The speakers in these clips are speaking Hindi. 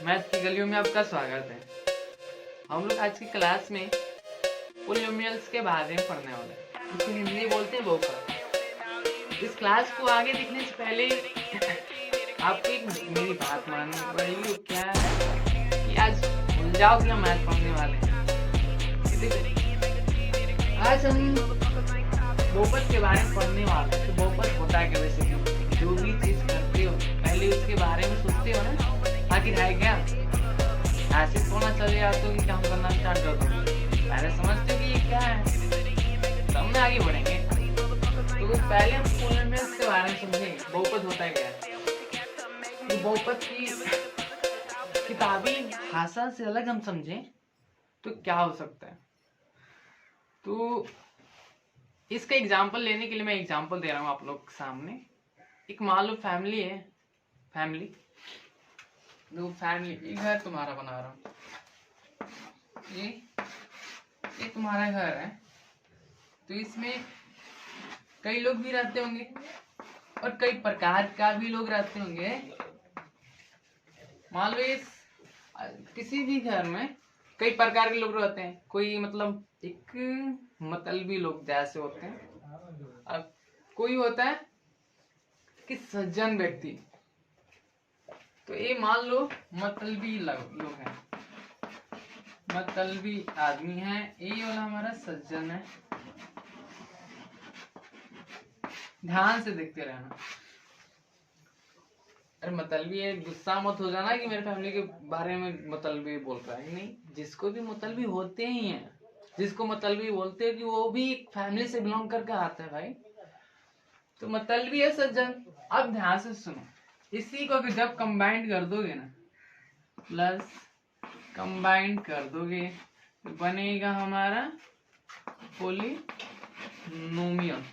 मैथ की गलियों में आपका स्वागत है। हम लोग आज की क्लास में पोलिनोमियल्स के बारे में पढ़ने वाले हैं, जिसको हिंदी बोलते हैं बहुपद। इस क्लास को आगे देखने से पहले आपको एक मेरी बात माननी पड़ेगी। वो क्या है कि आज भूल जाओ कि हम मैथ पढ़ने वाले हैं। आज हम बहुपद के बारे में पढ़ने वाले हैं। तो बहुपद होता है क्या? वैसे जो भी चीज करते हो पहले उसके बारे में सोचते हो ना, आखिर है क्या? ऐसे थोड़ा चले जाते हो कि काम करना स्टार्ट कर दो, पहले समझते हो कि ये क्या है, तब ना आगे बढ़ेंगे। तो पहले हम पोलिनोमियल्स के बारे में समझेंगे। बहुपद होता है क्या? तो बहुपद की किताबी भाषा से अलग हम समझें तो क्या हो सकता है। तो इसका एग्जाम्पल लेने के लिए मैं एग्जाम्पल दे रहा हूँ आप लोग के सामने। एक मान लो फैमिली है, फैमिली ये घर तुम्हारा बना रहा हूँ, ये तुम्हारा घर है। तो इसमें कई लोग भी रहते होंगे और कई प्रकार का भी लोग रहते होंगे। मान लो इस किसी भी घर में कई प्रकार के लोग रहते हैं। कोई मतलब एक मतलबी लोग जैसे होते हैं, अब कोई होता है कि सज्जन व्यक्ति। तो ये मान लो मतलबी लोग हैं, मतलबी आदमी है। ये वाला हमारा सज्जन है। ध्यान से देखते रहना। अरे मतलबी है, गुस्सा मत हो जाना कि मेरे फैमिली के बारे में मतलबी बोल रहा है। नहीं, जिसको भी मतलबी होते ही हैं, जिसको मतलबी बोलते हैं कि वो भी एक फैमिली से बिलोंग करके आता है भाई। तो मतलबी है सज्जन। अब ध्यान से सुनो, इसी को जब कंबाइंड कर दोगे ना, प्लस कंबाइंड कर दोगे तो बनेगा हमारा पोलिनोमियल।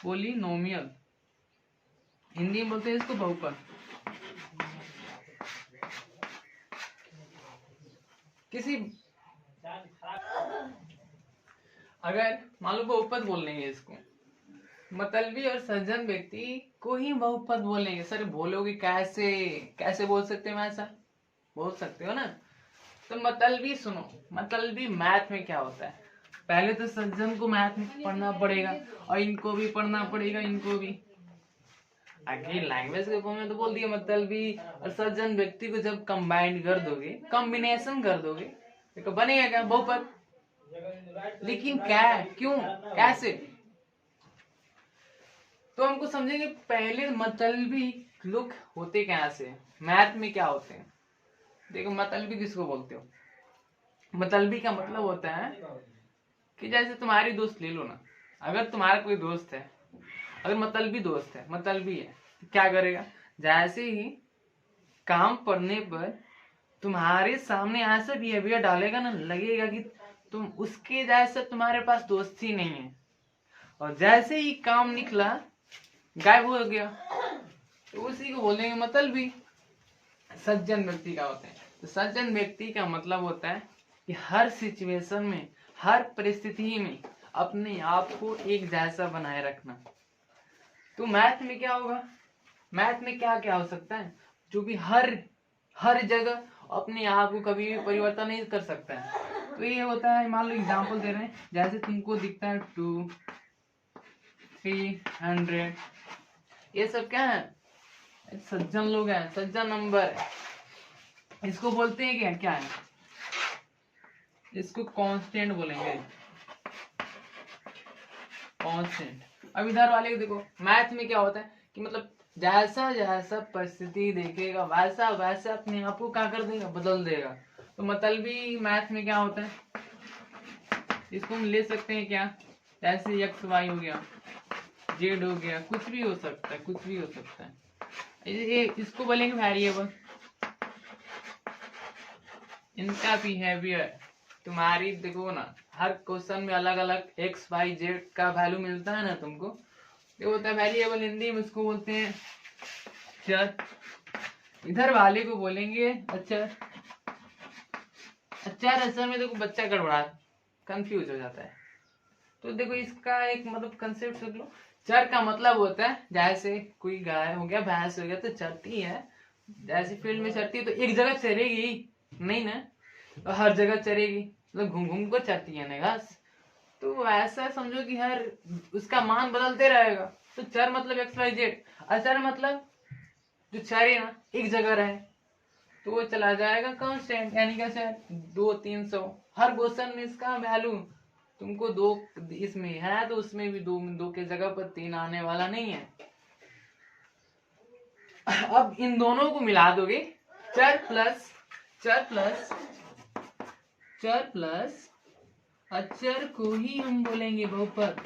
पोलिनोमियल हिंदी में बोलते हैं इसको बहुपद। किसी अगर मान लो बहुपद बोल लेंगे इसको, मतलबी और सज्जन व्यक्ति को ही बहुपद बोलेंगे। सर बोलोगे कैसे? कैसे बोल सकते हैं? ऐसा बोल सकते हो ना। तो मतलबी सुनो, मतलबी मैथ में क्या होता है? पहले तो सज्जन को मैथ में पढ़ना पड़ेगा और इनको भी पढ़ना पड़ेगा, इनको भी। आगे लैंग्वेज के फॉर्म में तो बोल दिया मतलबी और सज्जन व्यक्ति को जब कंबाइंड कर दोगे, कॉम्बिनेशन कर दोगे, तो बनेगा क्या? बहुपद। लेकिन क्या, क्यों, कैसे? तो हमको समझेंगे पहले मतलबी लोग होते कैसे, मैथ में क्या होते हैं। देखो मतलबी किसको बोलते हो? मतलबी का मतलब होता है कि जैसे तुम्हारी दोस्त ले लो ना। अगर तुम्हारा कोई दोस्त है, अगर मतलबी दोस्त है, मतलबी है, तो क्या करेगा? जैसे ही काम पड़ने पर तुम्हारे सामने ऐसा बिहेवियर डालेगा ना, लगेगा कि तुम उसके जैसा, तुम्हारे पास दोस्त ही नहीं है। और जैसे ही काम निकला, गायब हो गया, तो उसी को बोलेंगे मतलबी। सज्जन व्यक्ति का होता है। तो सज्जन व्यक्ति का मतलब होता है कि हर सिचुएशन में, हर परिस्थिति में अपने आप को एक जैसा बनाए रखना। तो मैथ में क्या होगा? मैथ में क्या क्या हो सकता है? जो भी हर जगह अपने आप को कभी भी परिवर्तन नहीं कर सकता है। तो ये होता है, मान लो एग्जांपल दे रहे हैं, जैसे तुमको दिखता है 2, 300, ये सब क्या है? सज्जन लोग हैं, सज्जन नंबर है। इसको बोलते हैं क्या, क्या है? इसको कांस्टेंट बोलेंगे, कांस्टेंट। अब इधर वाले को देखो, मैथ में क्या होता है कि मतलब जैसा जैसा परिस्थिति देखेगा वैसा वैसा अपने आप को क्या कर देगा? बदल देगा। तो मतलबी मैथ में क्या होता है? इसको हम ले सकते हैं क्या? जैसे एक्स वाई हो गया, जेड हो गया, कुछ भी हो सकता है, कुछ भी हो सकता है। ये इसको बोलेंगे वेरिएबल। इनका बिहेवियर तुम्हारी देखो ना, हर क्वेश्चन में अलग अलग एक्स वाई जेड का वैल्यू मिलता है ना तुमको। ये होता है वेरिएबल। हिंदी में इसको बोलते हैं चर। इधर वाले को बोलेंगे अचर। अचर अचर में देखो बच्चा गड़बड़ा, कंफ्यूज हो जाता है। तो देखो इसका एक मतलब कंसेप्ट समझ लो, चर का मतलब होता है जैसे कोई गाय हो गया, भैंस हो गया, तो चरती है, जैसे फील्ड में चरती है तो एक जगह चरेगी नहीं ना, तो हर जगह चरेगी, मतलब घूम घूम कर चरती है ना घास। तो ऐसा समझो कि हर उसका मान बदलते रहेगा। तो चर मतलब एक्स वाई जेड, अचर मतलब जो चरे ना एक जगह रहे, तो वो चला जाएगा कांस्टेंट, यानी क्या सर 2 300। हर क्वेश्चन में इसका वैल्यू तुमको 2 इसमें है तो उसमें भी 2 के जगह पर 3 आने वाला नहीं है। अब इन दोनों को मिला दोगे, चर प्लस चर प्लस चर प्लस अचर को ही हम बोलेंगे बहुपद।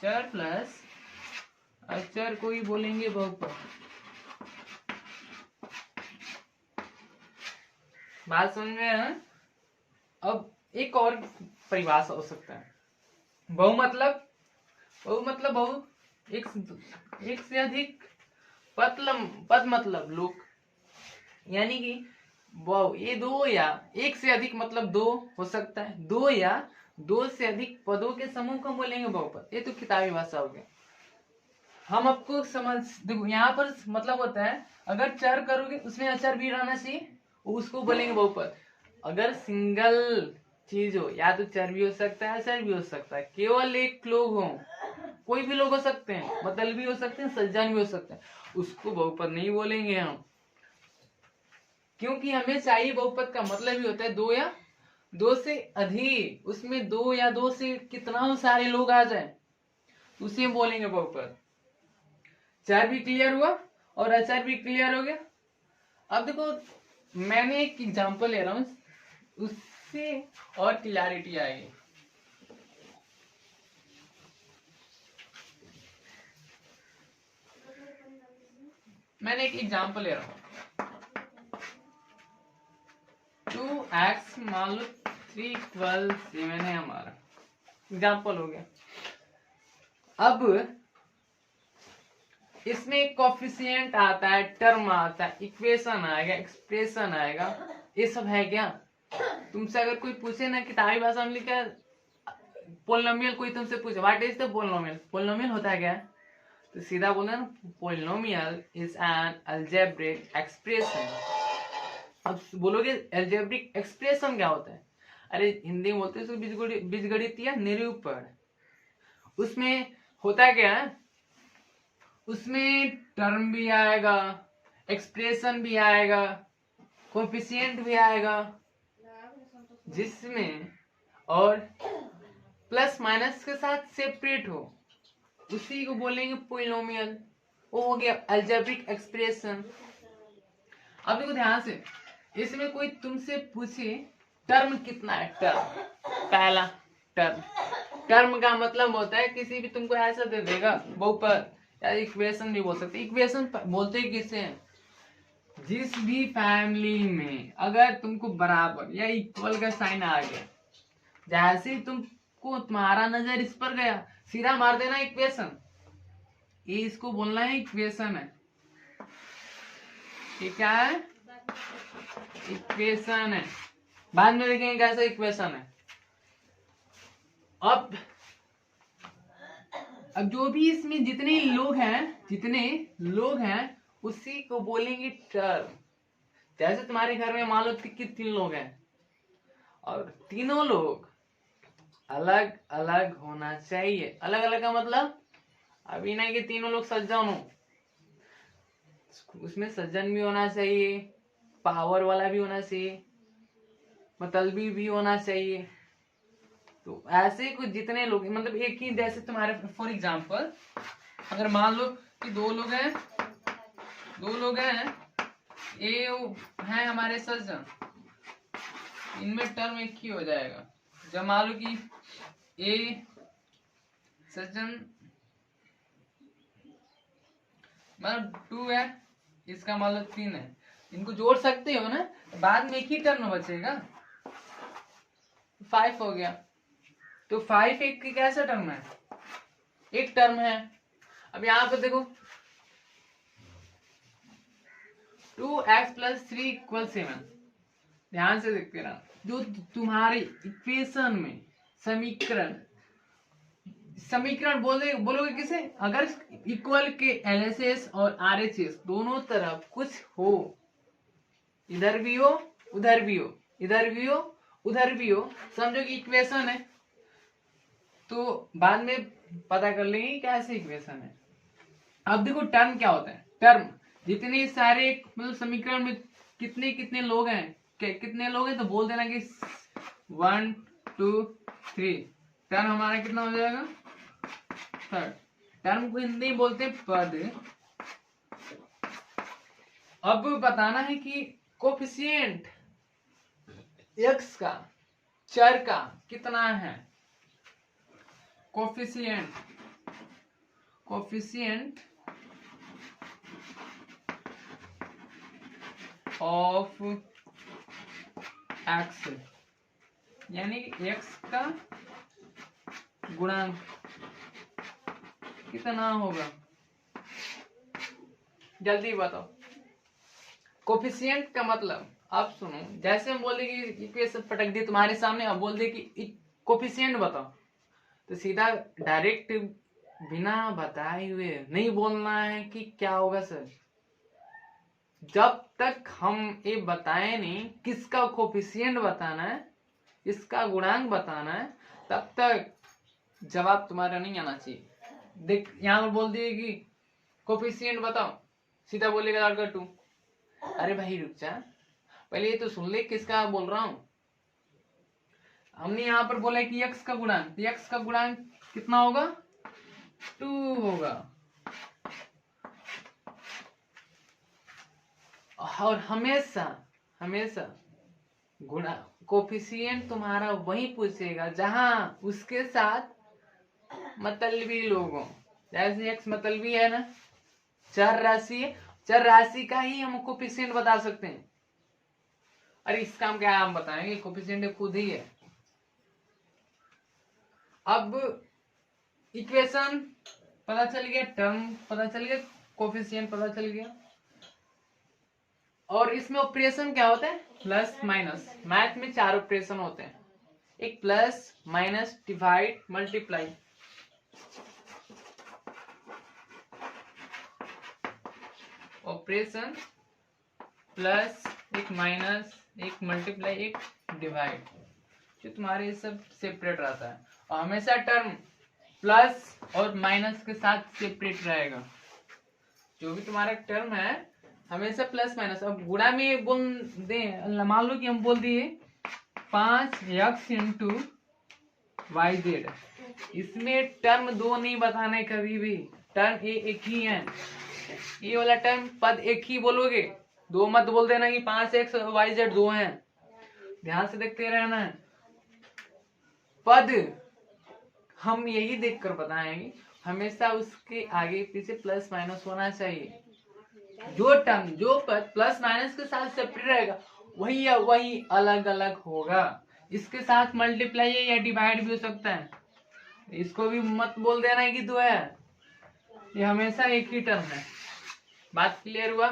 चर प्लस अचर को ही बोलेंगे बहुपद। बात समझ में है? अब एक और परिभाषा हो सकता है, बहु मतलब बहु एक से अधिक पद मतलब लोग, यानी कि बहु ये 2 या एक से अधिक मतलब 2 हो सकता है, 2 या 2 से अधिक पदों के समूह को बोलेंगे बहुपद। ये तो किताबी भाषा हो गया। हम आपको समझ देखो, यहाँ पर मतलब होता है अगर चर करोगे उसमें अचर भी रहना चाहिए, उसको बोलेंगे बहुपद। अगर सिंगल चीज हो, या तो चर भी हो सकता है अचर भी हो सकता है, केवल एक लोग हो, कोई भी लोग हो सकते हैं, मतल भी हो सकते हैं, सज्जन भी हो सकते हैं, उसको बहुपद नहीं बोलेंगे हम, क्योंकि हमें चाहिए बहुपद का मतलब ही होता है 2 या 2 से अधिक, उसमें 2 या 2 से कितना सारे लोग आ जाए उसे बोलेंगे बहुपद। चर भी क्लियर हुआ और अचर भी क्लियर हो गया। अब देखो मैंने एक एग्जांपल ले रहा हूं, उससे और क्लैरिटी आएगी। मैंने एक एग्जांपल ले रहा हूं, 2x मान लो 3 = 7 है हमारा एग्जांपल हो गया। अब इसमें एक कोफिशिएंट आता है, टर्म आता है, इक्वेशन आएगा, एक्सप्रेशन आएगा, ये सब है क्या? तुमसे अगर कोई पूछे ना किताबी भाषा में लिखा पोलिनोमियल, कोई तुमसे पूछे what is the polynomial, polynomial होता है क्या, तो सीधा बोलना ना polynomial is an algebraic expression. अब बोलोगे अलजेब्रिक एक्सप्रेशन क्या होता है? अरे हिंदी में बोलते हैं बीजगणितीय निरूपण। उसमें होता क्या है, उसमें टर्म भी आएगा, एक्सप्रेशन भी आएगा, कोफिशिएंट भी आएगा, जिसमें और प्लस माइनस के साथ सेपरेट हो, उसी को बोलेंगे पोलिनोमियल। वो हो गया अलजेब्रिक एक्सप्रेशन। अब देखो ध्यान से, इसमें कोई तुमसे पूछे टर्म कितना है, टर्म पहला टर्म, टर्म का मतलब होता है किसी भी तुमको ऐसा दे देगा बहुपद, या इक्वेशन भी बोल सकते, इक्वेशन बोलते ही किसे हैं, जिस भी फैमिली में अगर तुमको बराबर या इक्वल का साइन आ गया, जैसे ही तुमको तुम्हारा नजर इस पर गया सीधा मार देना इक्वेशन, ये इसको बोलना है इक्वेशन है। ये क्या है? इक्वेशन है। बाद में देखेंगे कैसा इक्वेशन है। अब जो भी इसमें जितने लोग हैं उसी को बोलेंगे टर्म। जैसे तुम्हारे घर में मान लो कि 3 लोग हैं और तीनों लोग अलग अलग होना चाहिए। अलग अलग का मतलब अभी नहीं कि तीनों लोग सज्जन हो, उसमें सज्जन भी होना चाहिए, पावर वाला भी होना चाहिए, मतलबी भी होना चाहिए। तो ऐसे कुछ जितने लोग मतलब एक ही, जैसे तुम्हारे फॉर एग्जांपल अगर मान लो कि 2 लोग हैं ये है हमारे सज्जन, इनमें टर्म एक ही हो जाएगा। जब मान लो कि ए सज्जन मतलब 2 है, इसका मान लो 3 है, इनको जोड़ सकते हो ना, बाद में एक ही टर्म बचेगा, 5 हो गया। तो 5 एक कैसा टर्म है, एक टर्म है। अब यहां पर देखो 2x + 3 = 7, ध्यान से देखते रहा, जो तुम्हारे इक्वेशन में समीकरण, समीकरण बोलोगे किसे? अगर इक्वल के LHS और RHS दोनों तरफ कुछ हो, इधर भी हो उधर भी हो, इधर भी हो उधर भी हो, समझो कि इक्वेशन है, तो बाद में पता कर लेंगे कैसे इक्वेशन है। अब देखो टर्म क्या होता है। टर्म जितने सारे मतलब समीकरण में कितने कितने लोग हैं, कितने लोग हैं, तो बोल देना कि 1 2 3। टर्म हमारा कितना हो जाएगा? थर्ड। टर्म को हिंदी में बोलते हैं पद। अब बताना है कि कोफिशिएंट x का, चर का कितना है। कोफिशिएंट ऑफ x, यानी कि x का गुणांक कितना होगा, जल्दी बताओ। कोफिशिएंट का मतलब, अब सुनो, जैसे हम बोले कि इक्वेशन पटक दी तुम्हारे सामने, अब बोल दे कि कोफिशिएंट बताओ, तो सीधा डायरेक्ट बिना बताए हुए नहीं बोलना है कि क्या होगा सर। जब तक हम ये बताए नहीं किसका कोफिशिएंट बताना है, इसका गुणांक बताना है, तब तक जवाब तुम्हारा नहीं आना चाहिए। देख यहां पर बोल दिए कि कोफिशिएंट बताओ, सीधा बोलेगा लड़का 2। अरे भाई रुक जा, पहले ये तो सुन ले किसका बोल रहा हूं। हमने यहां पर बोला कि x का गुणांक, x का गुणांक कितना होगा? 2 होगा। और हमेशा हमेशा गुणा कोफिशिएंट तुम्हारा वही पूछेगा जहां उसके साथ मतलबी लोग हों। जैसे x मतलबी है ना, चर राशि है, चर राशि का ही हम कोफिशिएंट बता सकते हैं। अरे इसका हम क्या हम बताएंगे, कोफिशिएंट खुद ही है। अब इक्वेशन पता चल गया, टर्म पता चल गया, कोफिशिएंट पता चल गया। और इसमें ऑपरेशन क्या होता है? Plus minus. मैथ में 4 ऑपरेशन होते हैं, एक plus minus divide multiply. Operation plus, एक माइनस, एक मल्टीप्लाई, एक डिवाइड, जो तुम्हारे सब सेपरेट रहता है। और हमेशा टर्म प्लस और माइनस के साथ सेपरेट रहेगा। जो भी तुम्हारा टर्म है हमेशा प्लस माइनस। अब गुणा में बोल दे, मान लो कि हम बोल दिए 5x इंटू YZ, इसमें टर्म 2 नहीं बताना है कभी भी, टर्म एक ही है। ये वाला टर्म पद एक ही बोलोगे, 2 मत बोल देना कि 5x और YZ 2 हैं। ध्यान से देखते रहना है। पद हम यही देखकर बताएंगे, हमेशा उसके आगे पीछे प्लस माइनस होना चाहिए। जो टर्म, जो पद प्लस माइनस के साथ सेपरेट रहेगा वही अलग अलग होगा। इसके साथ मल्टीप्लाई या डिवाइड भी हो सकता है, इसको भी मत बोल देना है कि 2 है, ये हमेशा एक ही टर्म है। बात क्लियर हुआ?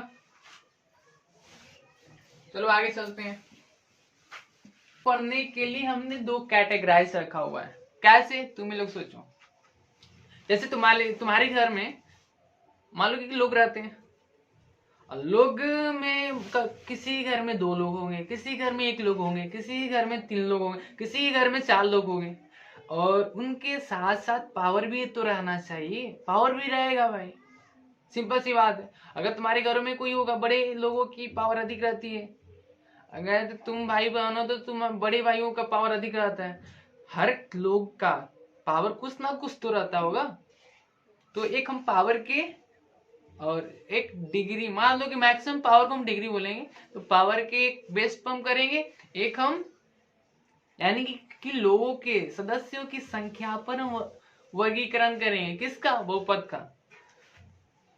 चलो आगे चलते हैं। पढ़ने के लिए हमने 2 कैटेगराइज रखा हुआ है। कैसे, तुम लोग सोचो। जैसे तुम्हारे घर में मान लो कि लोग रहते हैं, लोग में किसी घर में 2 लोग होंगे, किसी घर में 1 लोग होंगे, किसी घर में 3 लोग होंगे, किसी घर में 4 लोग होंगे। और उनके साथ साथ पावर भी तो रहना चाहिए, पावर भी रहेगा भाई, सिंपल सी बात है। अगर तुम्हारे घरों में कोई होगा, बड़े लोगों की पावर अधिक रहती है, अगर तुम भाई बहन हो तो तुम बड़े भाइयों का पावर अधिक रहता है। हर लोग का पावर कुछ ना कुछ तो रहता होगा। तो एक हम पावर के और एक डिग्री, मान लो कि मैक्सिमम पावर को हम डिग्री बोलेंगे, तो पावर के एक बेस पर हम करेंगे, एक हम यानी कि लोगों के सदस्यों की संख्या पर हम वर्गीकरण करेंगे, किसका? बहुपद का।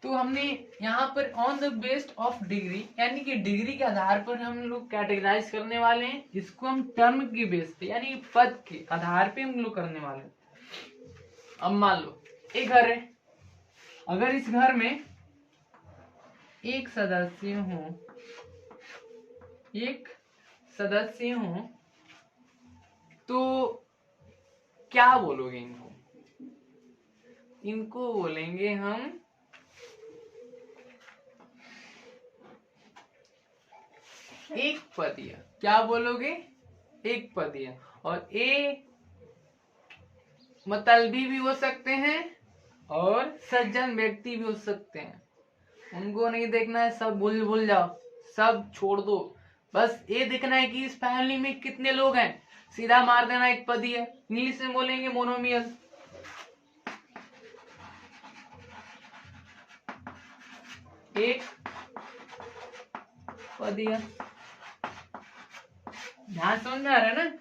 तो हमने यहाँ पर on the based of degree, यानी कि डिग्री के आधार पर हम लोग कैटेगराइज करने वाले हैं। इसको हम टर्म के बेस पे यानी पद के आधार पे हम लोग करने वाले हैं। अब मान लो एक घर है, अगर इस घर में एक सदस्य हो तो क्या बोलोगे इनको? इनको बोलेंगे हम एक पदीय। क्या बोलोगे? एक पदीय। और ए मतलबी भी हो सकते हैं और सज्जन व्यक्ति भी हो सकते हैं। उनको नहीं देखना है, सब भूल भूल जाओ, सब छोड़ दो। बस ये देखना है कि इस फैमिली में कितने लोग हैं, सीधा मार देना एक पदीय। इंग्लिश में बोलेंगे मोनोमियल। एक पदीय। ध्यान समझ में आ रहा है ना?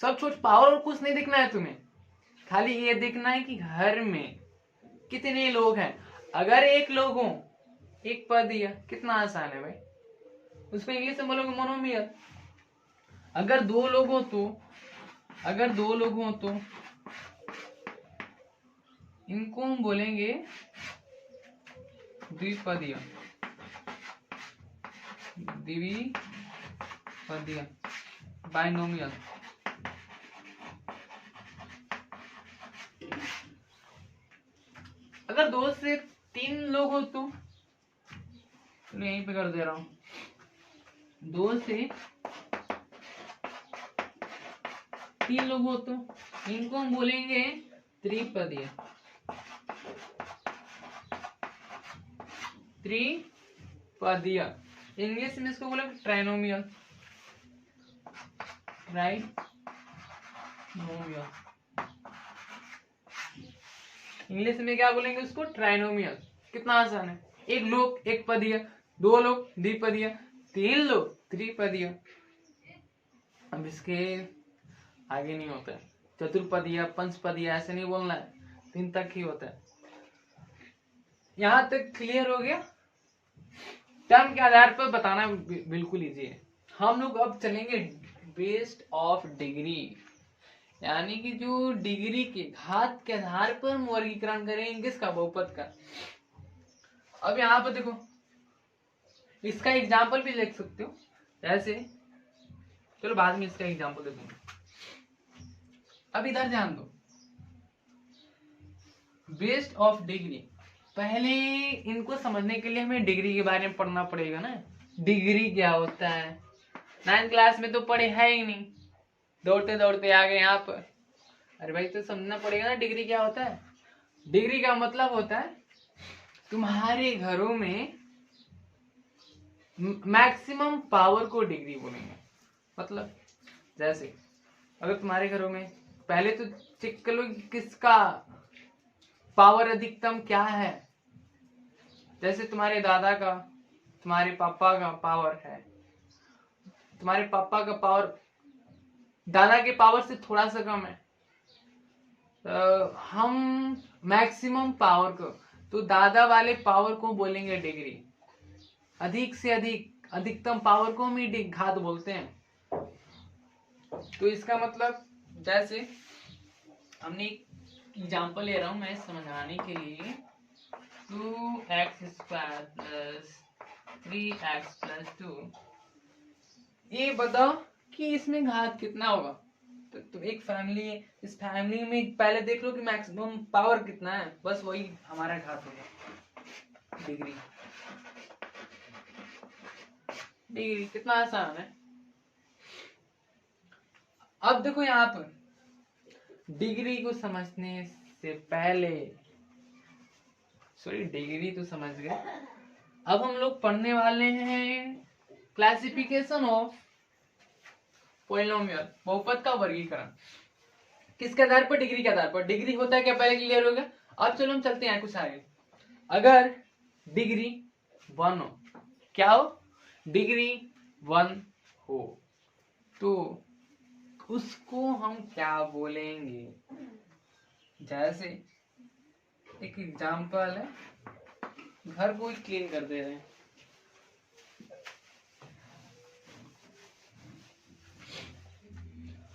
सब छोड़, पावर और कुछ नहीं देखना है तुम्हें, खाली ये देखना है कि घर में कितने लोग हैं। अगर एक लोग हो, एक पदीय, कितना आसान है भाई। उसको इंग्लिश में बोलोगे मोनोमियल। अगर दो लोग हो तो, अगर दो लोग हो तो इनको हम बोलेंगे द्विपदीय। द्विपदीय, बाइनोमियल। अगर दो से तीन लोग हो तो, चलो यहीं पे कर दे रहा हूं, दो से तीन लोग हो तो इनको हम बोलेंगे त्रिपदीय। त्रिपदीय। इंग्लिश में इसको बोलेंगे ट्राइनोमियल। ट्राइनोमियल। इंग्लिश में क्या बोलेंगे उसको? ट्राइनोमियल। कितना आसान है। एक लोग एक पदीय, दो लोग द्विपदीय, तीन लोग त्रिपदीय। अब इसके आगे नहीं होता है। चतुर्पदीय, पंचपदीय ऐसे नहीं बोलना है, तीन तक ही होता है। यहां तक क्लियर हो गया? टर्म के आधार पर बताना बिल्कुल इजी है। हम लोग अब चलेंगे बेस्ड ऑफ डिग्री, यानी कि जो डिग्री के घात के आधार पर हम वर्गीकरण करेंगे किसका? बहुपद का। अब यहाँ पर देखो, इसका एग्जाम्पल भी लिख सकते हो ऐसे, चलो बाद में इसका एग्जाम्पल दे दूंगा। अब इधर ध्यान दो, बेस्ड ऑफ डिग्री। पहले इनको समझने के लिए हमें डिग्री के बारे में पढ़ना पड़ेगा ना। डिग्री क्या होता है? 9th क्लास में तो पढ़े है ही नहीं, दौड़ते दौड़ते आ गए यहाँ पर। अरे भाई तो समझना पड़ेगा ना डिग्री क्या होता है। डिग्री का मतलब होता है तुम्हारे घरों में मैक्सिमम पावर को डिग्री बोलेंगे। मतलब जैसे अगर तुम्हारे घरों में, पहले तो चेक कर लो कि किसका पावर अधिकतम क्या है। जैसे तुम्हारे दादा का, तुम्हारे पापा का पावर है, तुम्हारे पापा का पावर दादा के पावर से थोड़ा सा कम है। हम मैक्सिमम पावर को, तो दादा वाले पावर को बोलेंगे डिग्री। अधिक से अधिक, अधिकतम पावर को हम ही घात बोलते हैं। तो इसका मतलब, जैसे हमने एक एग्जाम्पल ले रहा हूं मैं समझाने के लिए, 2x² प्लस 3x प्लस 2। ये बताओ कि इसमें घात कितना होगा। तो एक फैमिली है, इस फैमिली में पहले देख लो कि मैक्सिमम पावर कितना है, बस वही हमारा घात होगा। डिग्री, डिग्री कितना आसान है। अब देखो यहाँ पर डिग्री को समझने से पहले, सॉरी डिग्री तो समझ गए, अब हम लोग पढ़ने वाले हैं क्लासिफिकेशन ऑफ पॉलिनोमियल, बहुपद का वर्गीकरण। किसके आधार पर? डिग्री के आधार पर। डिग्री होता है क्या, पहले क्लियर हो गया। अब चलो हम चलते हैं कुछ आगे। अगर डिग्री 1 हो, क्या हो? डिग्री 1 हो तो उसको हम क्या बोलेंगे? जैसे एक एग्जांपल है, घर को क्लीन कर दे रहे हैं।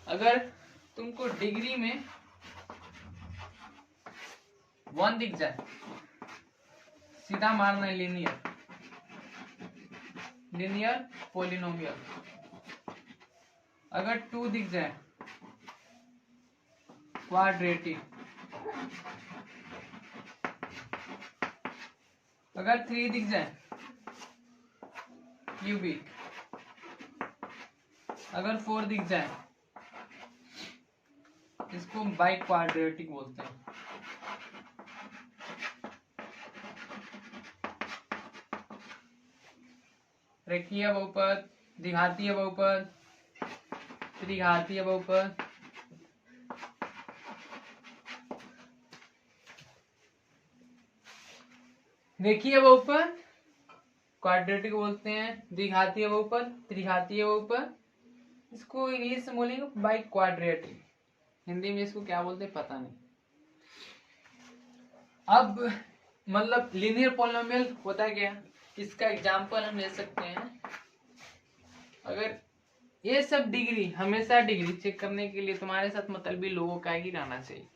अगर तुमको डिग्री में 1 दिख जाए, सीधा मारना है लीनियर, लीनियर पॉलिनोमियल। अगर 2 दिख जाए, क्वाड्रेटिक। अगर 3 दिख जाए क्यूबिक, अगर 4 दिख जाए इसको बाई क्वाड्रेटिक बोलते हैं। रेखीय बहुपद, द्विघातीय बहुपद, त्रिघातीय बहुपद, रेखीय बहुपद क्वाड्रेटिक बोलते हैं, द्विघातीय बहुपद त्रिघातीय बहुपद, इसको इंग्लिश में बोलेंगे बाई क्वाड्रेटिक, हिंदी में इसको क्या बोलते हैं पता नहीं। अब मतलब लीनियर पॉलिनोमियल होता क्या, इसका एग्जांपल हम ले सकते हैं। अगर ये सब डिग्री, हमेशा डिग्री चेक करने के लिए तुम्हारे साथ मतलबी लोगों का ही रहना चाहिए।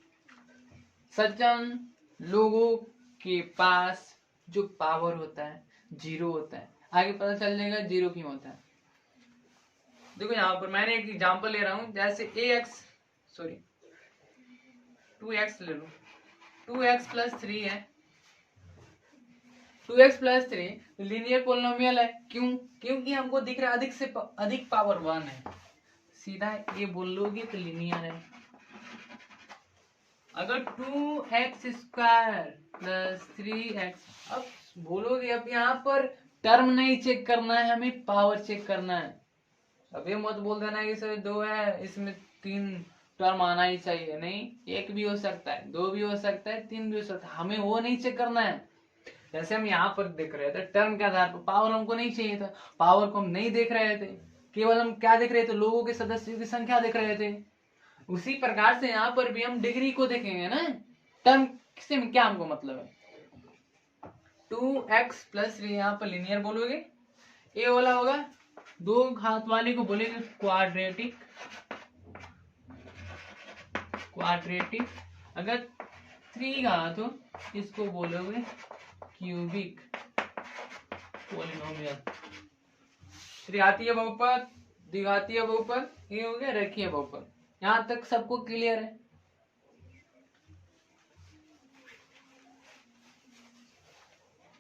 सज्जन लोगों के पास जो पावर होता है 0 होता है, आगे पता चल जाएगा 0 क्यों होता है। देखो यहाँ पर मैंने एक एग्जांपल ले रहा हूं, जैसे 2x ले लो, 2x प्लस 3 है, 2x प्लस 3 लीनियर पोलिनोमियल है। क्यों? क्योंकि हमको दिख रहा है अधिक से अधिक पावर 1 है, सीधा ये बोल लोगे तो लीनियर है। अगर 2x स्क्वायर प्लस 3x, अब बोलोगे अब यहाँ पर टर्म नहीं चेक करना है, हमें पावर चेक करना है। अब ये मत बोल देना कि सर 2 है इसमें 3 टर्म आना ही चाहिए, नहीं, 1 भी हो सकता है, 2 भी हो सकता है, 3 भी हो सकता है, हमें वो नहीं चेक करना है। जैसे हम यहाँ पर देख रहे थे टर्म के आधार पर, पावर हमको नहीं चाहिए था, पावर को हम नहीं देख रहे थे, केवल हम क्या देख रहे थे, लोगों के सदस्यों की संख्या देख रहे थे। उसी प्रकार से यहाँ पर भी हम डिग्री को देखेंगे ना, टर्म से क्या हमको मतलब है। 2x प्लस 3 यहाँ पर लीनियर बोलोगे, ये वाला होगा, 2 घात वाले को बोलेंगे क्वाड्रेटिक, क्वाड्रेटिक। अगर 3 घात हो इसको बोलोगे क्यूबिक पॉलिनोमियल। त्रिघातीय बहुपद, द्विघातीय बहुपद, ये हो गया रेखीय बहुपद। यहां तक सबको क्लियर है?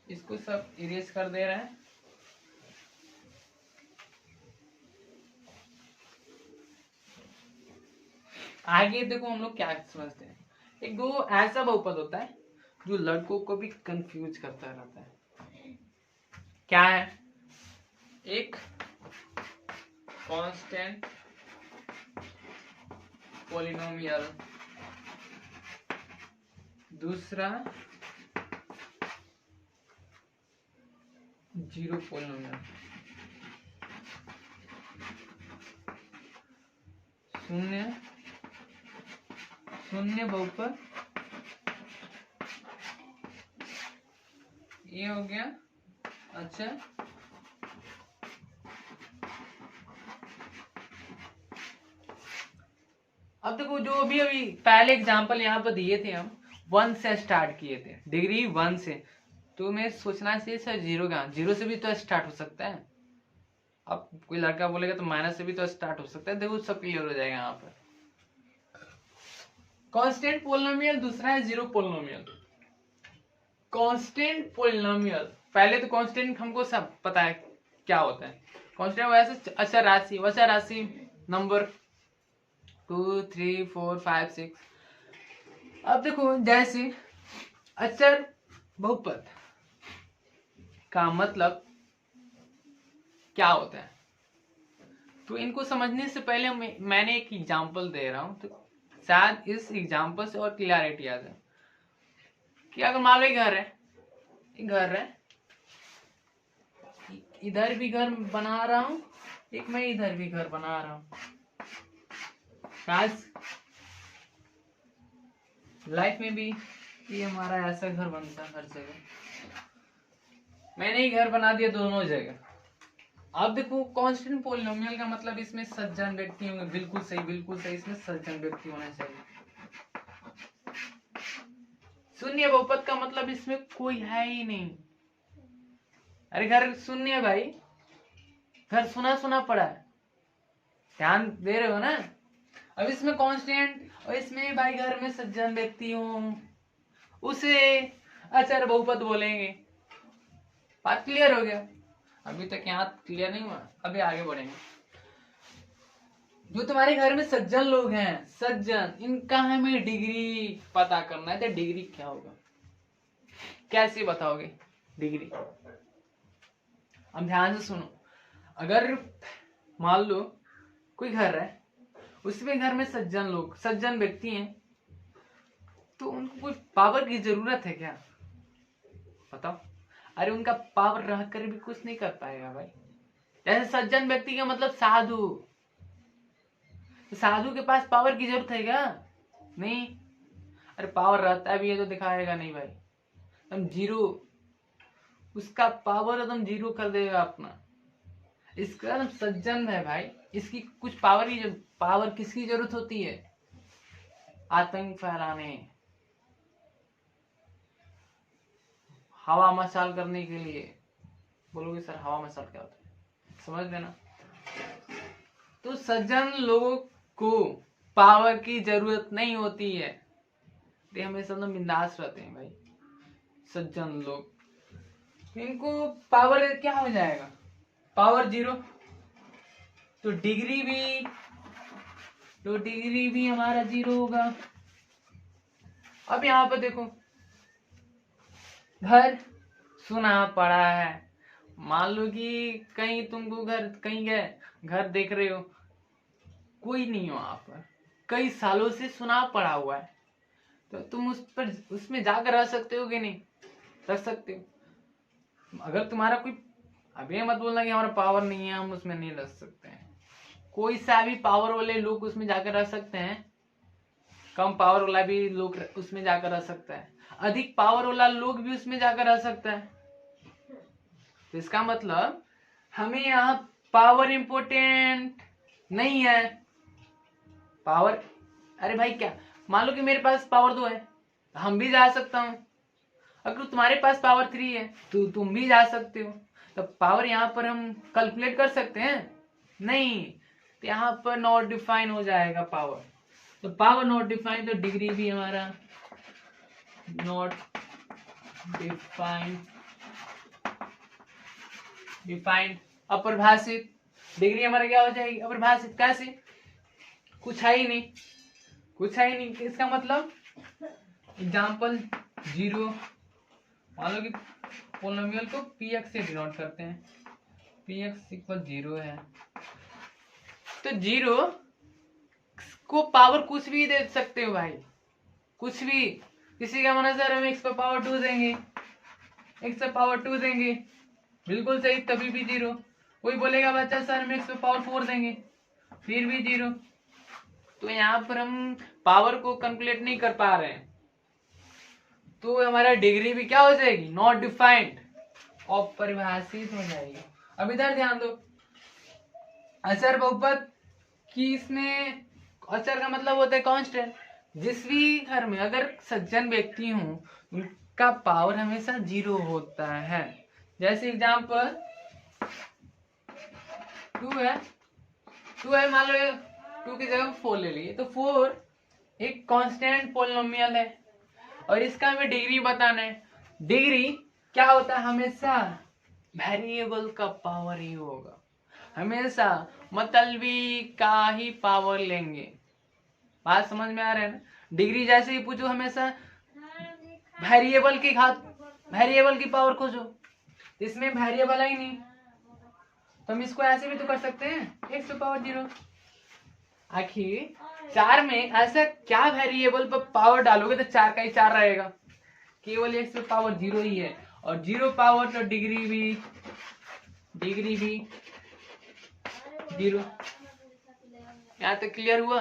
इसको सब इरेज कर दे रहे हैं। आगे देखो हम लोग क्या समझते हैं। एक दो ऐसा बहुपद होता है जो लड़कों को भी कंफ्यूज करता रहता है। क्या है? एक कांस्टेंट पॉलिनोमियल, दूसरा जीरो पॉलिनोमियल। शून्य शून्य बहुपद, ये हो गया। अच्छा, अब देखो जो भी अभी पहले एग्जांपल यहाँ पर दिए थे, हम 1 से स्टार्ट किए थे, डिग्री 1 से, तो मैं सोचना चाहिए सर 0 का, 0 से भी तो स्टार्ट हो सकता है। अब कोई लड़का बोलेगा तो माइनस से भी तो स्टार्ट हो सकता है। देखो सब क्लियर हो जाएगा यहाँ पर। कांस्टेंट पोलिनोमियल, दूसरा है जीरो पोलिनोमियल। कांस्टेंट पोलिनोमियल, पहले तो कांस्टेंट हमको सब पता है क्या होता है। कांस्टेंट वैसे अचर राशि, वचर राशि नंबर 2 3 4 5 6। अब देखो जैसे अचर बहुपद का मतलब क्या होता है, तो इनको समझने से पहले मैंने एक एग्जांपल दे रहा हूं, तो शायद इस एग्जांपल से और क्लियरिटी आ जाए कि अगर मान लो घर है, घर है, इधर भी घर बना रहा हूं, एक मैं इधर भी घर बना रहा हूं। आज लाइफ में भी ये हमारा ऐसा घर बनता है, हर जगह मैंने ही घर बना दिया दोनों जगह। अब देखो कांस्टेंट पॉलिनोमियल का मतलब इसमें सज्जन व्यक्ति होंगे, बिल्कुल सही बिल्कुल सही, इसमें सज्जन व्यक्ति होना चाहिए। शून्य बहुपद का मतलब इसमें कोई है ही नहीं। अरे घर शून्य है भाई, घर सुना सुना पड़ा है, ध्यान दे रहे हो ना। अब इसमें कांस्टेंट, और इसमें भाई घर में सज्जन व्यक्ति हूं उसे अचर बहुपद बोलेंगे। बात क्लियर हो गया? अभी तक यहाँ क्लियर नहीं हुआ, अभी आगे बढ़ेंगे। जो तुम्हारे घर में सज्जन लोग हैं, सज्जन, इनका हमें डिग्री पता करना है। तो डिग्री क्या होगा, कैसे बताओगे डिग्री? अब ध्यान से सुनो। अगर मान लो कोई घर है, उसमें घर में सज्जन लोग, सज्जन व्यक्ति हैं, तो उनको कोई पावर की जरूरत है क्या? बताओ। अरे उनका पावर रहकर भी कुछ नहीं कर पाएगा भाई। जैसे सज्जन व्यक्ति का मतलब साधु, साधु के पास पावर की जरूरत है क्या? नहीं। अरे पावर रहता भी है तो दिखाएगा नहीं भाई, एकदम जीरो, उसका पावर एकदम जीरो कर देगा अपना। इसका नाम सज्जन है भाई। इसकी कुछ पावर ही, पावर किसकी जरूरत होती है? आतंक फैलाने, हवा मशाल करने के लिए। बोलोगे सर हवा मशाल क्या होता है? समझ लेना। तो सज्जन लोगों को पावर की जरूरत नहीं होती है, ये हमेशा एकदम बिंदास रहते हैं भाई सज्जन लोग। इनको पावर क्या हो जाएगा? Power zero. तो डिग्री भी हमारा जीरो होगा। अब यहाँ पर देखो, घर सुना पड़ा है। मान लो कि कहीं तुमको घर, कहीं गए, घर देख रहे हो, कोई नहीं हो वहां पर, कई सालों से सुना पड़ा हुआ है, तो तुम उसमें जाकर रह सकते हो कि नहीं? रह सकते हो। अगर तुम्हारा कोई, अब ये मत बोलना कि हमारा पावर नहीं है हम उसमें नहीं रह सकते हैं। कोई सा भी पावर वाले लोग उसमें जाकर रह सकते हैं, कम पावर वाला भी लोग उसमें जाकर रह सकता है, अधिक पावर वाला लोग भी उसमें जाकर रह सकता है। तो इसका मतलब हमें यहाँ पावर इंपोर्टेंट नहीं है। पावर, अरे भाई क्या, मान लो कि मेरे पास पावर 2 है, हम भी जा सकता हूं। अगर तुम्हारे पास पावर 3 है तो तुम भी जा सकते हो। तो पावर यहाँ पर हम कैलकुलेट कर सकते हैं? नहीं। तो यहाँ पर नॉट डिफाइन हो जाएगा पावर। तो पावर नॉट डिफाइन, तो डिग्री भी हमारा नॉट डिफाइंड, अपरिभाषित। डिग्री हमारा क्या हो जाएगी? अपरिभाषित। कैसे? कुछ है ही नहीं, कुछ है ही नहीं। इसका मतलब एग्जाम्पल 0, मान लो कि पोलिनोमियल को px से डिनोट करते हैं, px इक्वल 0 है, तो 0 को पावर कुछ भी दे सकते हो भाई, कुछ भी। किसी का मन सर हम x पर पावर 2 देंगे, x पर पावर 2 देंगे, बिल्कुल सही, तभी भी 0। कोई बोलेगा बच्चा सर हम x पर पावर 4 देंगे, फिर भी 0। तो यहाँ पर हम पावर को कैलकुलेट नहीं कर पा रहे हैं, तो हमारा डिग्री भी क्या हो जाएगी? नॉट डिफाइंड, अपरिभाषित हो जाएगी। अब इधर ध्यान दो, अचर बहुपद की, इसमें अचर का मतलब होता है कांस्टेंट। जिस भी घर में अगर सज्जन व्यक्ति हूं, उनका पावर हमेशा 0 होता है। जैसे एग्जाम्पल 2 है, मान लो 2 की जगह 4 ले लिए, तो 4 एक कांस्टेंट पोलिनोमियल है, और इसका हमें डिग्री बताना है। डिग्री क्या होता है? हमेशा वेरिएबल का पावर ही होगा, हमेशा मतलबी का ही पावर लेंगे। बात समझ में आ रहा है ना? डिग्री जैसे ही पूछो हमेशा वेरिएबल की पावर खोजो, इसमें वेरिएबल ही नहीं, तो हम इसको ऐसे भी तो कर सकते हैं, x to पावर 0। आखिर 4 में ऐसा क्या वेरिएबल पर पावर डालोगे तो 4 का ही 4 रहेगा? केवल x पे पावर 0 ही है, और 0 पावर तो डिग्री भी 0। यहाँ तक क्लियर हुआ?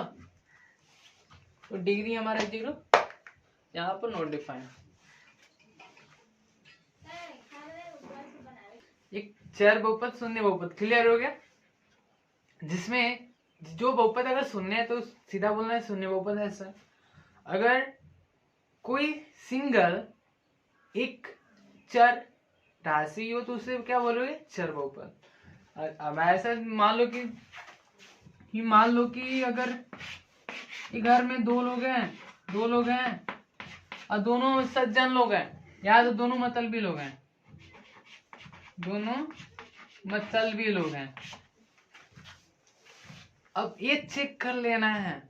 तो डिग्री हमारा 0, यहाँ पर नॉट डिफाइंड। एक चर बहुपद, शून्य बहुपद, क्लियर हो गया? जिसमें जो बहुपद अगर शून्य है तो सीधा बोलना है शून्य बहुपद है सर। अगर कोई सिंगल एक चर राशि हो तो उसे क्या बोलोगे? चर बहुपद। अब ऐसा मान लो कि अगर ये घर में दो लोग हैं और दोनों सज्जन लोग हैं, या तो दोनों मतलबी लोग हैं, अब ये चेक कर लेना है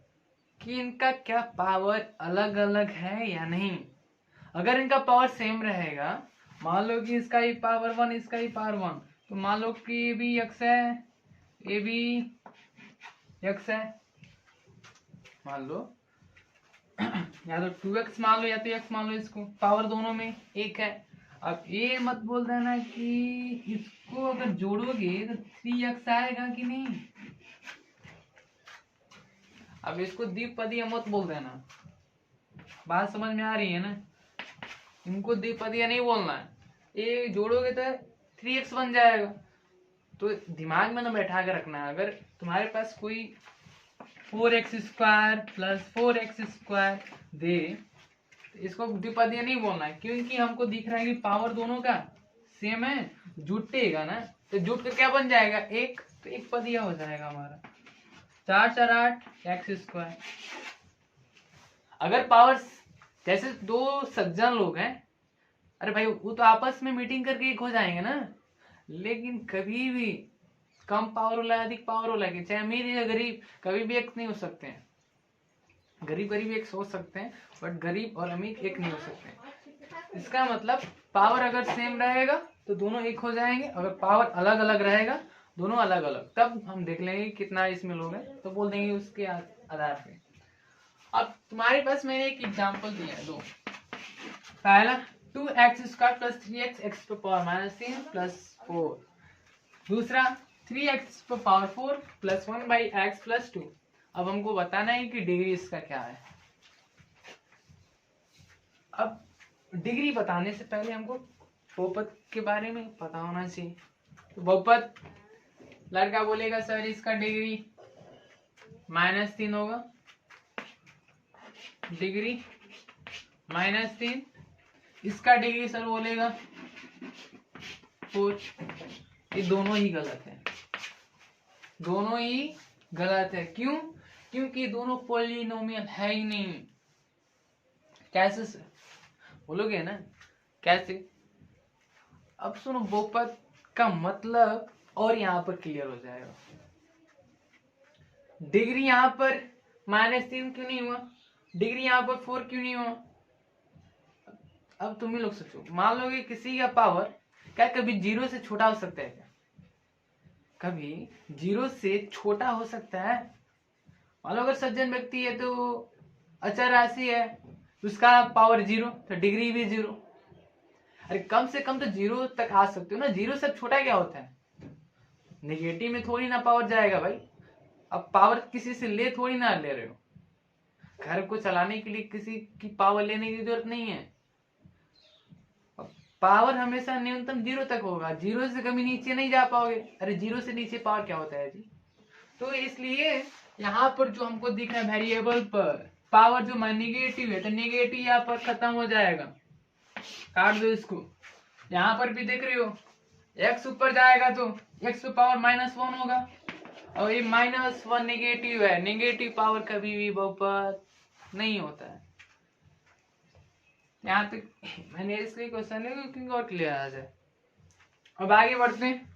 कि इनका क्या पावर अलग अलग है या नहीं। अगर इनका पावर सेम रहेगा, मान लो कि इसका ही पावर 1 इसका ही पावर 1, तो मान लो कि ये भी x है, ये भी x है, मान लो या तो 2x मान लो या तो x मान लो, इसको पावर दोनों में एक है। अब ये मत बोल देना कि इसको अगर जोड़ोगे तो 3x आएगा कि नहीं। अब इसको द्विपदीय मत बोल देना, बात समझ में आ रही है ना। इनको द्विपदीय नहीं बोलना है, ये जोड़ोगे तो 3x बन जाएगा। तो दिमाग में ना बैठा के रखना है, अगर तुम्हारे पास कोई 4x² + 4x² दे, तो इसको द्विपदीय नहीं बोलना है, क्योंकि हमको दिख रहा है कि पावर दोनों का सेम है, जुटेगा ना, तो जुट कर क्या बन जाएगा, एक, तो एक पदीय हो जाएगा हमारा 4 4 8 x²। अगर पावर जैसे दो सज्जन लोग हैं, अरे भाई वो तो आपस में मीटिंग करके एक हो जाएंगे ना, लेकिन कभी भी कम पावर वाला अधिक पावर वाला के, चाहे अमीर या गरीब, कभी भी एक नहीं हो सकते हैं। गरीब एक सोच सकते हैं, बट गरीब और अमीर एक नहीं हो सकते। इसका मतलब पावर अगर सेम रहेगा तो दोनों एक हो जाएंगे, अगर पावर अलग अलग रहेगा दोनों अलग अलग, तब हम देख लेंगे कितना इसमें लोग हैं, तो बोल देंगे उसके आधार पे। अब तुम्हारे पास मैंने एक एग्जांपल दिया है, दो। पहला 2x² + 3x x⁻³ + 4। दूसरा 3x⁴ + 1/x + 2। अब हमको बताना है कि डिग्री इसका क्या है। अब डिग्री बताने से पहले हमको बहुपद के बारे में पता होना चाहिए। तो बहुपद, लड़का बोलेगा सर इसका डिग्री -3 होगा, डिग्री -3, इसका डिग्री सर बोलेगा 4। ये दोनों ही गलत है, दोनों ही गलत है। क्यों? क्योंकि दोनों पॉलिनोमियल है ही नहीं। कैसे सर बोलोगे ना, कैसे? अब सुनो, बहुपद का मतलब और यहाँ पर क्लियर हो जाएगा। डिग्री यहाँ पर -3 क्यों नहीं हुआ, डिग्री यहाँ पर 4 क्यों नहीं हुआ? अब तुम ही लोग सोचो, मान लो कि किसी का पावर क्या कभी 0 से छोटा हो सकता है क्या? कभी 0 से छोटा हो सकता है? मान लो अगर सज्जन व्यक्ति है तो अचर राशि है, उसका पावर 0, तो डिग्री भी 0। अरे कम से कम तो 0 तक आ सकते हो ना, 0 से छोटा क्या होता है? नेगेटिव में थोड़ी ना पावर जाएगा भाई। अब पावर किसी से ले थोड़ी ना ले रहे हो, घर को चलाने के लिए किसी की पावर लेने की जरूरत नहीं है। पावर हमेशा न्यूनतम 0 तक होगा, 0 से कभी नीचे नहीं जा पाओगे। अरे 0 से नीचे पावर क्या होता है जी? तो इसलिए यहाँ पर जो हमको दिख रहा है वेरिएबल पर पावर जो नेगेटिव है, तो नेगेटिव यहाँ पर खत्म हो जाएगा, काट दो इसको। यहाँ पर भी देख रहे हो x ऊपर जाएगा तो x पे पावर -1 होगा, और ये -1 नेगेटिव है, नेगेटिव पावर कभी भी बहुपद नहीं होता है। यहाँ तक मैंने इसलिए क्वेश्चन है क्योंकि और क्लियर आ जाए। अब आगे बढ़ते हैं।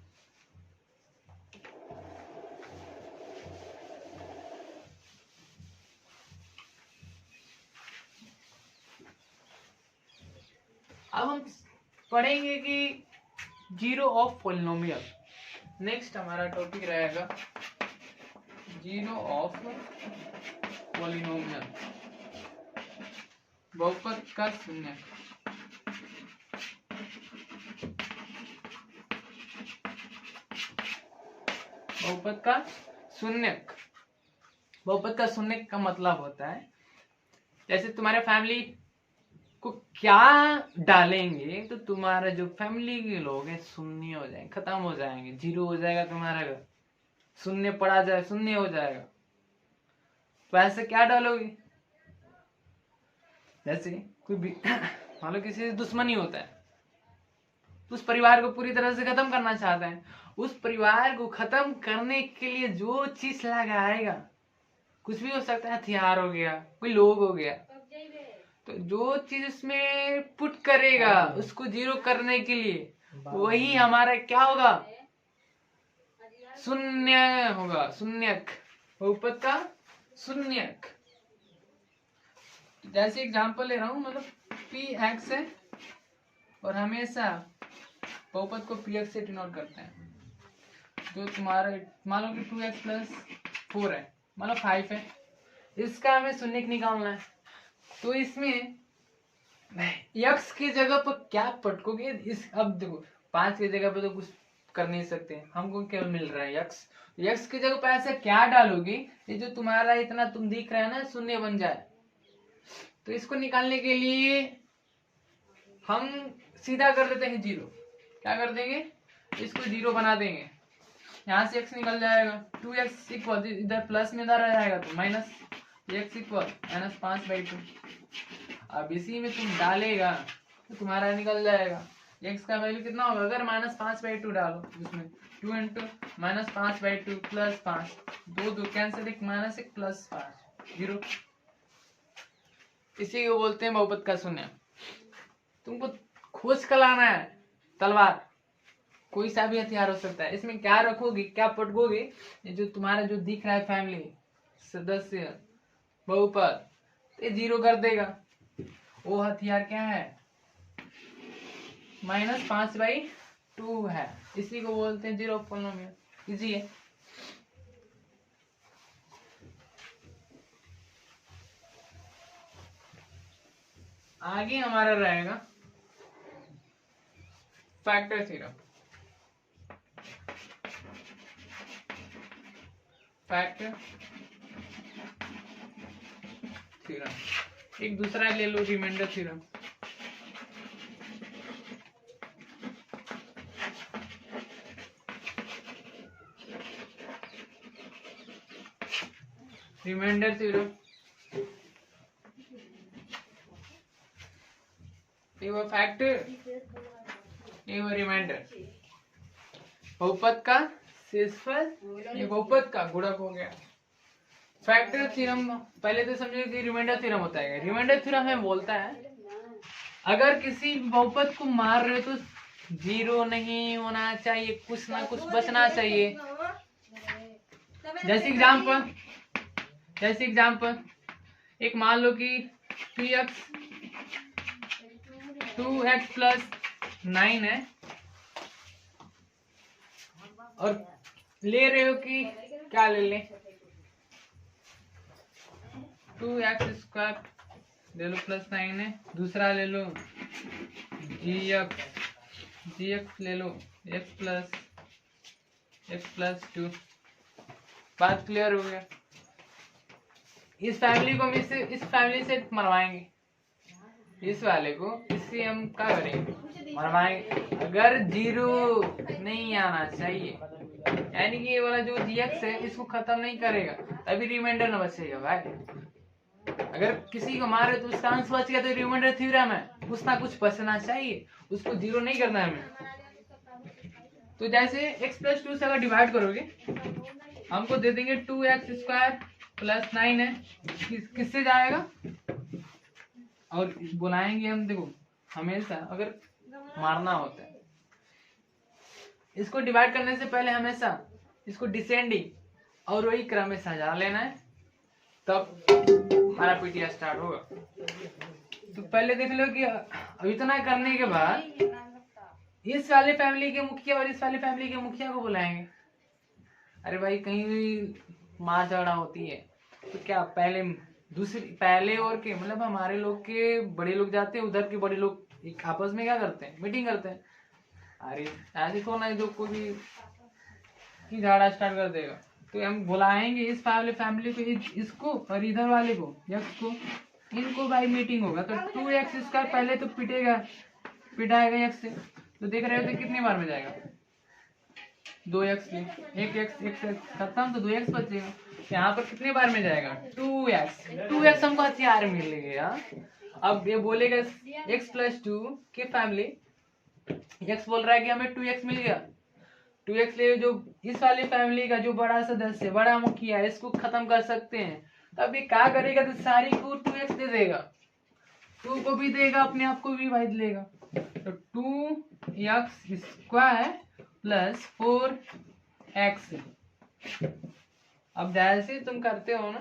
अब हम पढ़ेंगे कि जीरो ऑफ पॉलिनोमियल। नेक्स्ट हमारा टॉपिक रहेगा जीरो ऑफ पॉलिनोमियल, बहुपद का शून्य। बहुपद का शून्यक, बहुपद का शून्यक का मतलब होता है जैसे तुम्हारे फैमिली को क्या डालेंगे तो तुम्हारा जो फैमिली के लोग हैं शून्य हो जाएंगे, खत्म हो जाएंगे, 0 हो जाएगा तुम्हारा घर, शून्य पड़ा जाए शून्य हो जाएगा। तो ऐसे क्या डालोगे? जैसे कोई भी मान लो किसी से दुश्मनी होता है, उस परिवार को पूरी तरह से खत्म करना चाहता है, उस परिवार को खत्म करने के लिए जो चीज लगाएगा कुछ भी हो सकता है, हथियार हो गया, कोई लोग हो गया। तो जो चीज इसमें पुट करेगा उसको जीरो करने के लिए, वही हमारा क्या होगा, शून्य होगा, शून्यक, बहुपद का शून्यक। जैसे एग्जांपल ले रहा हूं, मतलब पी एक्स है और हमेशा बहुपद को पी एक्स से डिनोट करते हैं। जो तुम्हारा मान लो कि 2x प्लस 4 है, मान लो 5 है, इसका हमें शून्यक निकालना है। तो इसमें x की जगह पर क्या पटकोगे, इस अब देखो 5 की जगह पे तो कुछ कर नहीं सकते, हमको क्या मिल रहा है x की जगह पर ऐसा क्या डालोगे ये जो तुम्हारा इतना तुम दिख रहा है ना शून्य बन जाए। तो इसको निकालने के लिए हम सीधा कर देते हैं जीरो। क्या कर देंगे, इसको जीरो बना देंगे, यहाँ से x निकल जाएगा, 2x इक्वल, इधर प्लस में इधर आ जाएगा तो माइनस, x इक्वल -5/2। अब इसी में तुम डालेगा तो तुम्हारा निकल जाएगा x का वैल्यू कितना होगा, अगर -5/2 डालो उसमें 2 इंटू -5/2 प्लस 5, 2 कैंसिल, एक माइनस एक प्लस 5, 0। इसी को बोलते हैं बहुपद का शून्य। तुमको खोज कर लाना है, तलवार कोई सा भी हथियार हो सकता है, इसमें क्या रखोगे, क्या पटकोगे, ये जो तुम्हारा जो दिख रहा है फैमिली सदस्य बहुपद, ये जीरो कर देगा। वो हथियार क्या है, -5/2 है, इसी को बोलते हैं जीरो पॉलिनोमियल। इजी है। आगे हमारा रहेगा फैक्टर थ्योरम। फैक्टर थ्योरम, एक दूसरा ले लो रिमाइंडर थ्योरम। रिमाइंडर थ्योरम ये वो फैक्टर, ये वो रिमाइंडर। बहुपद का शेषफल, ये बहुपद का गुणक हो गया। फैक्टर थ्योरम पहले तो समझो कि रिमाइंडर थ्योरम होता है। रिमाइंडर थ्योरम हमें बोलता है अगर किसी बहुपद को मार रहे हो तो जीरो नहीं होना चाहिए, कुछ ना कुछ बचना चाहिए। जैसे एग्जाम्पल एक मान लो कि 2x प्लस 9 है और ले रहे हो कि क्या ले लें, 2x² ले लो प्लस 9 है, दूसरा ले लो gx ले लो x प्लस 2। बात क्लियर हो गया। इस फैमिली को इस फैमिली से मरवाएंगे, इस वाले को इससे हम क्या करेंगे, मरवाएंगे। अगर जीरो नहीं आना चाहिए, यानी कि ये वाला जो gx है इसको खत्म नहीं करेगा तभी रिमाइंडर न बचेगा भाई। अगर किसी को मारे तो उसका अंश बच गया तो रिमाइंडर थ्योरम है, कुछ ना कुछ बचना चाहिए, उसको जीरो नहीं करना है हमें। तो जैसे x प्लस 2 से अगर डिवाइड करोगे हमको दे देंगे 2x² प्लस 9 है, किससे जाएगा, और बुलाएंगे हम। देखो हमेशा अगर मारना होता है इसको डिवाइड करने से पहले हमेशा इसको डिसेंडिंग और वही क्रम में सजा लेना है, तब हमारा पीटीआर स्टार्ट होगा। तो पहले देख लो कि इतना करने के बाद इस वाले फैमिली के मुखिया और इस वाले फैमिली के मुखिया को बुलाएंगे। अरे भाई कहीं भी मार झगड़ा होती है तो क्या पहले और के मतलब हमारे लोग के बड़े लोग जाते हैं, उधर के बड़े लोग एक आपस में क्या करते हैं, मीटिंग करते हैं। अरे ऐसे तो नहीं जो कोई भी झगड़ा स्टार्ट कर देगा, तो हम बुलाएंगे इस फैमिली को, इसको और इधर वाले को x को, इनको भाई मीटिंग होगा। तो 2x² पहले तो पिटाएगा x से, तो देख रहे हो तो कितनी बार में जाएगा, 2x से, एक x खत्म तो 2x बचेगा। यहाँ पर कितने बार में जाएगा, 2x हमको हथियार मिल गया। अब ये बोलेगा x प्लस 2 की फैमिली, x बोल रहा है कि हमें 2x मिल गया, 2x ले जो इस वाली फैमिली का जो बड़ा सदस्य बड़ा मुखिया है इसको खत्म कर सकते हैं, तब ये क्या करेगा, तो सारी को 2x दे देगा, 2 को भी देगा, अपने आप को भी भाई लेगा, तो 2x² प्लस 4x। अब जैसे तुम करते हो ना,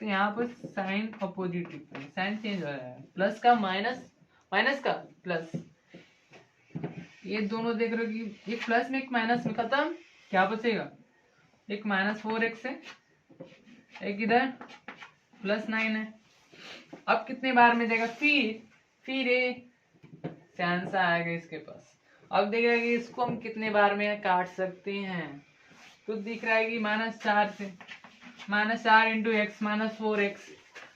तो यहाँ पर साइन अपोजिट लिखते हैं, साइन चेंज हो रहा है, प्लस का माइनस, माइनस का प्लस, ये दोनों देख रहे हो कि एक प्लस में एक माइनस में खत्म, क्या बचेगा, एक -4x है, एक इधर +9 है। अब कितने बार में जाएगा, फिर ये आंसर आएगा इसके पास। अब देखेगा कि इसको हम कितने बार में काट सकते हैं, तो दिख रहा है कि -4 से, -4 इंटू एक्स -4x।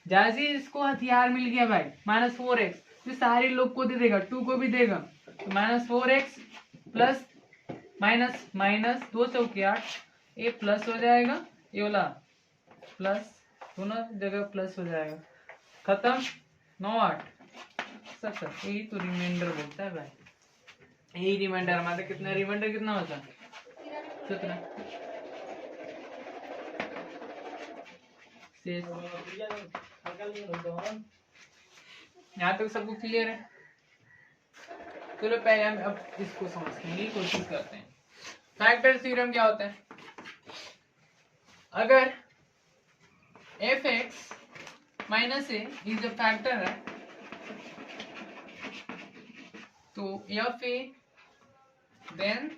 जैसे ही इसको हथियार मिल गया भाई -4x, तो सारे लोग को दे देगा, 2 को भी देगा, तो -4x प्लस माइनस माइनस 2 चौके 8, ये प्लस हो जाएगा, ये वाला प्लस, दोनों जगह प्लस हो जाएगा, खत्म, 9 8 70। यही तो रिमाइंडर बोलता है भाई, यही रिमाइंडर हमारे, कितना रिमाइंडर कितना बचा, 17। यहाँ तक सबको क्लियर है। चलो पहले हम अब इसको समझने की कोशिश करते हैं। फैक्टर थ्योरम क्या होता है, अगर f(x - a) इज अ फैक्टर है, तो f(a) देन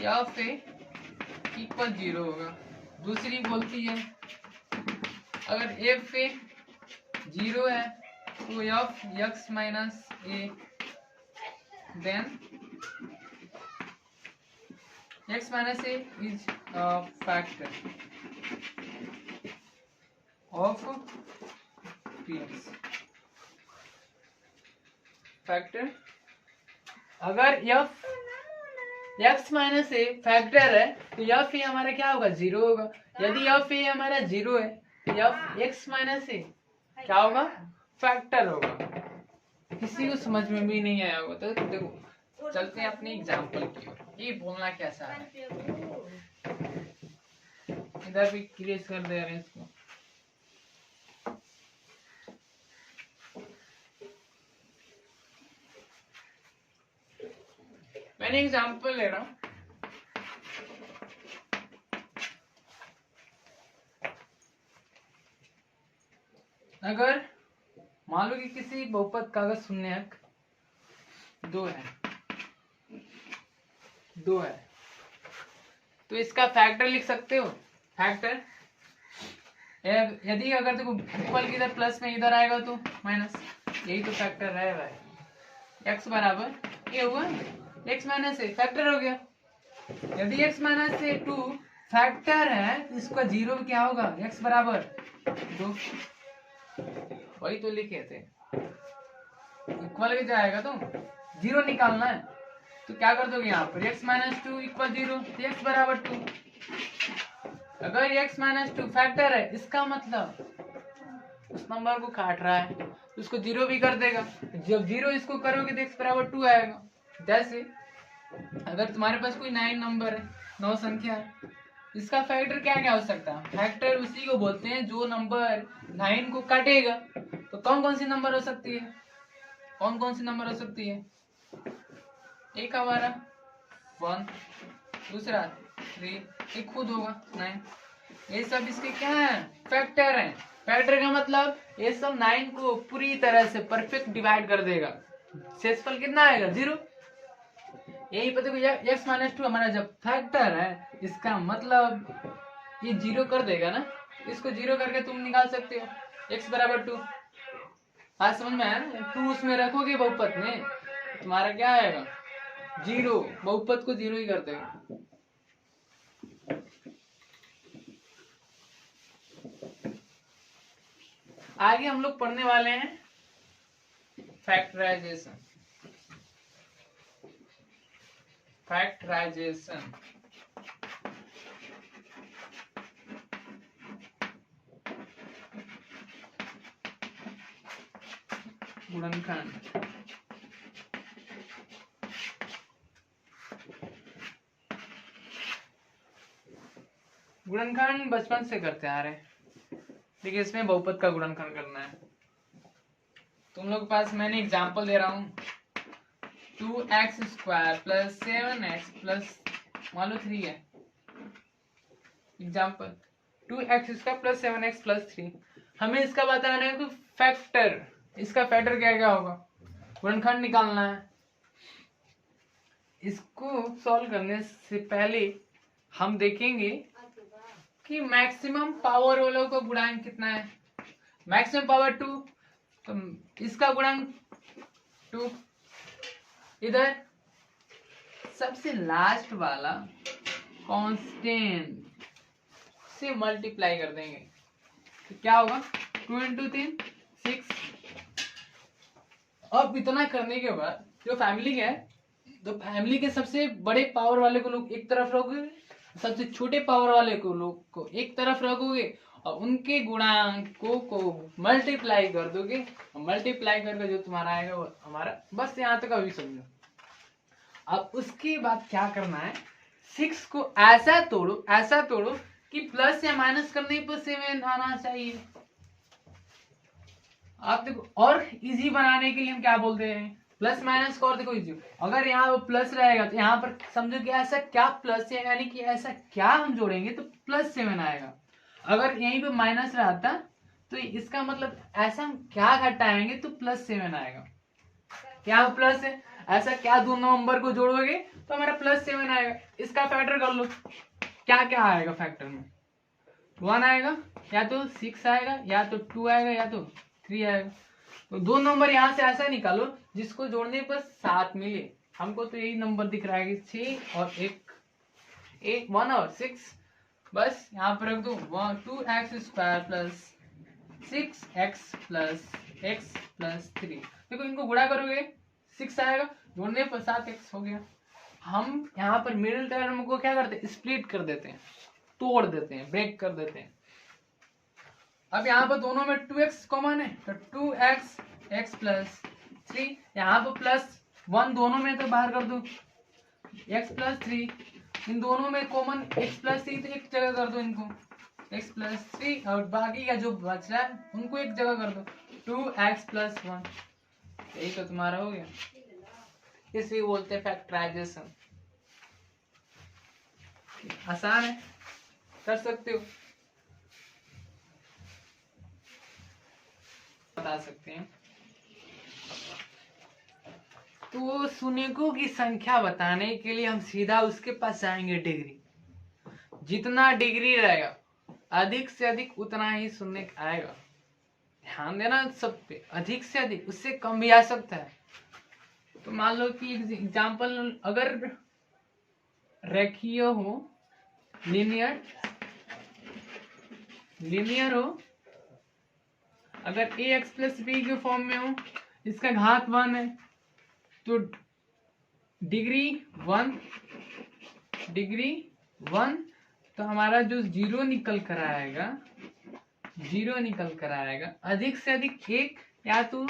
f(a) इक्वल 0 होगा। दूसरी बोलती है अगर f(a) 0 है, तो f(x - a) then x - a is a factor of px। Factor, अगर x - a फैक्टर है, तो f(a) हमारा क्या होगा, 0 होगा। यदि f(a) हमारा 0 है, तो x - a क्या होगा, फैक्टर होगा। किसी को समझ में भी नहीं आया होगा, तो देखो चलते हैं अपने एग्जांपल की ओर। ये बोलना कैसा है, इधर भी क्लियर कर दे रहे हैं इसको। मैंने एग्जांपल ले रहा हूं, अगर मान लो कि किसी बहुपद का अगर शून्यक 2 है, तो इसका फैक्टर लिख सकते हो। फैक्टर यदि अगर देखो इक्वल की इधर प्लस में इधर आएगा तो माइनस, यही तो फैक्टर है भाई। x बराबर ये हुआ x - a फैक्टर हो गया। यदि x - a 2 फैक्टर है, तो इसका 0 क्या होगा, x बराबर 2, वही तो लिखे थे। इक्वल के जाएगा तो 0 निकालना है, तो क्या कर दोगे यहाँ पर, x - 2 = 0, तो x बराबर 2। अगर x - 2 फैक्टर है, इसका मतलब उस नंबर को काट रहा है, तो उसको 0 भी कर देगा। जब 0 इसको करोगे तो x बराबर 2 आएगा। जैसे अगर तुम्हारे पास कोई 9 नंबर है, 9 संख्या है, इसका फैक्टर क्या क्या हो सकता है, फैक्टर उसी को बोलते हैं जो नंबर 9 को काटेगा। तो कौन कौन सी नंबर हो सकती है, कौन कौन सी नंबर हो सकती है, एक हमारा 1, दूसरा 3, एक खुद होगा 9। ये सब इसके क्या है, फैक्टर हैं। फैक्टर का मतलब ये सब 9 को पूरी तरह से परफेक्ट डिवाइड कर देगा। शेषफल कितना आएगा, 0। यही पता है, x - 2 हमारा जब फैक्टर है, इसका मतलब ये 0 कर देगा ना, इसको 0 करके तुम निकाल सकते हो x बराबर 2। आज समझ में आया ना, 2 उसमें रखोगे बहुपद में, तुम्हारा क्या आएगा, 0, बहुपद को 0 ही कर देगा। आगे हम लोग पढ़ने वाले हैं फैक्टराइजेशन। फैक्टराइजेशन गुणनखंड। गुणनखंड बचपन से करते आ रहे हैं, देखिए इसमें बहुपद का गुणनखंड करना है। तुम लोग के पास मैंने एग्जाम्पल दे रहा हूँ 2x² प्लस 7x प्लस मान लो 3 है। Example 2x² plus 7x plus 3। हमें इसका बताना है तो फैक्टर, इसका फैक्टर क्या क्या होगा, गुणनखंड निकालना है। इसको सॉल्व करने से पहले हम देखेंगे कि मैक्सिमम पावर वालों का गुणांक कितना है। मैक्सिमम पावर 2, तो इसका गुणांक 2। इधर सबसे लास्ट वाला कांस्टेंट से मल्टीप्लाई कर देंगे तो क्या होगा 2 × 3 6। अब इतना करने के बाद जो फैमिली है, तो फैमिली के सबसे बड़े पावर वाले को लोग एक तरफ रखोगे, सबसे छोटे पावर वाले को लोग को एक तरफ रखोगे और उनके गुणांकों को मल्टीप्लाई कर दोगे। मल्टीप्लाई करके जो तुम्हारा आएगा वो हमारा, बस यहाँ तक अभी समझो। अब उसके बाद क्या करना है, 6 को ऐसा तोड़ो कि प्लस या माइनस करने पर 7 आना चाहिए। आप देखो, और इजी बनाने के लिए हम क्या बोलते हैं, प्लस माइनस को और देखो इजी। अगर यहाँ प्लस रहेगा तो यहाँ पर समझो कि ऐसा क्या प्लस है, यानी कि ऐसा क्या हम जोड़ेंगे तो प्लस 7 आएगा। अगर यहीं पे माइनस रहता तो इसका मतलब ऐसा हम क्या घटाएंगे तो प्लस 7 आएगा। क्या प्लस है, ऐसा क्या दो नंबर को जोड़ोगे तो हमारा प्लस 7 आएगा। इसका फैक्टर कर लो, क्या क्या आएगा फैक्टर में, 1 आएगा, या तो 6 आएगा, या तो 2 आएगा, या तो 3 आएगा। तो दो नंबर यहाँ से ऐसा निकालो जिसको जोड़ने पर 7 मिले। हमको तो यही नंबर दिख रहा है कि 6 और 1 और 6। बस यहाँ पर रख दो 2x² plus 6x plus x plus 3। देखो इनको गुणा करोगे 6 आएगा, जोड़ने पर 7x हो गया। हम यहाँ पर मिडिल टर्म को क्या करते हैं, स्प्लिट कर देते हैं, तोड़ देते हैं, ब्रेक कर देते हैं। अब यहाँ पर दोनों में 2x कॉमन है तो 2x x प्लस 3, यहाँ पर प्लस 1 दोनों में तो बाहर कर दो, x प्लस 3। इन दोनों में कॉमन x प्लस 3 तो एक जगह कर दो इनको, x प्लस 3, और बाकी का जो बच रहा है उनको एक जगह कर दो 2x प्लस 1। यही तो तुम्हारा हो गया। इसे बोलते हैं फैक्टराइजेशन। आसान है, कर सकते हो, बता सकते हैं। तो शून्यकों की संख्या बताने के लिए हम सीधा उसके पास जाएंगे, डिग्री। जितना डिग्री रहेगा अधिक से अधिक उतना ही शून्य आएगा। ध्यान देना सब पे, अधिक से अधिक, उससे कम भी आ सकता है। तो मान लो कि एग्जाम्पल अगर रेखीय हो, लीनियर हो, अगर ax प्लस b के फॉर्म में हो, इसका घात 1 है तो डिग्री 1, तो हमारा जो जीरो निकल कर आएगा अधिक से अधिक 1, या तो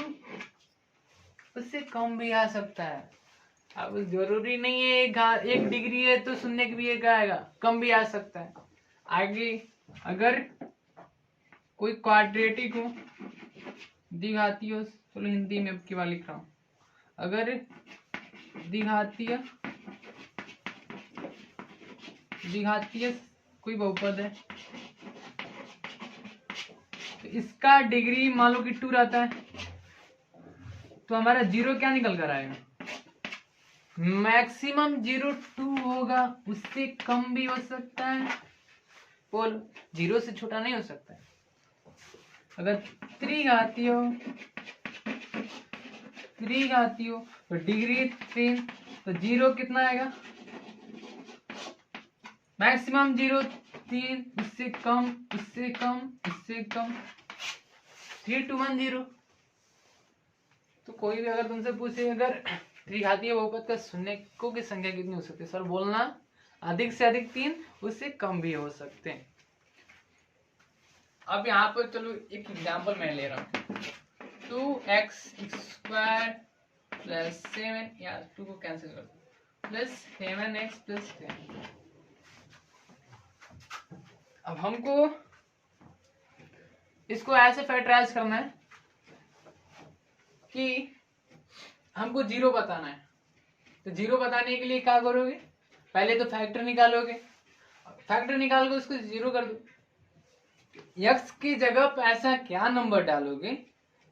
उससे कम भी आ सकता है। अब जरूरी नहीं है एक डिग्री है तो शून्य भी एक आएगा, कम भी आ सकता है। आगे अगर कोई क्वाड्रेटिक हो, द्विघातीय हो, चलो हिंदी में अब की बार लिख रहा हूं, अगर द्विघातीय कोई बहुपद है तो इसका डिग्री मान लो कि 2 रहता है, तो हमारा जीरो क्या निकल कर आएगा, मैक्सिमम 2 होगा, उससे कम भी हो सकता है, बोल 0 से छोटा नहीं हो सकता है। अगर त्रिघाती हो तो डिग्री 3, तो 0 कितना आएगा, मैक्सिमम 0 3, उससे कम, उससे कम, उससे कम, 3 2 1 0। तो कोई भी अगर तुमसे पूछे अगर त्रिघातीय बहुपद का शून्यकों की संख्या कितनी हो सकती है, सर बोलना अधिक से अधिक 3, उससे कम भी हो सकते हैं। अब यहाँ पर चलो एक एग्जांपल मैं ले रहा हूँ, 2x² प्लस 7, या 2 को कैंसिल कर दो, प्लस 7x प्लस 10। अब हमको इसको ऐसे फैक्टराइज करना है कि हमको जीरो बताना है। तो जीरो बताने के लिए क्या करोगे, पहले तो फैक्टर निकालोगे, फैक्टर निकाल के उसको जीरो कर दो। यक्स की जगह पे ऐसा क्या नंबर डालोगे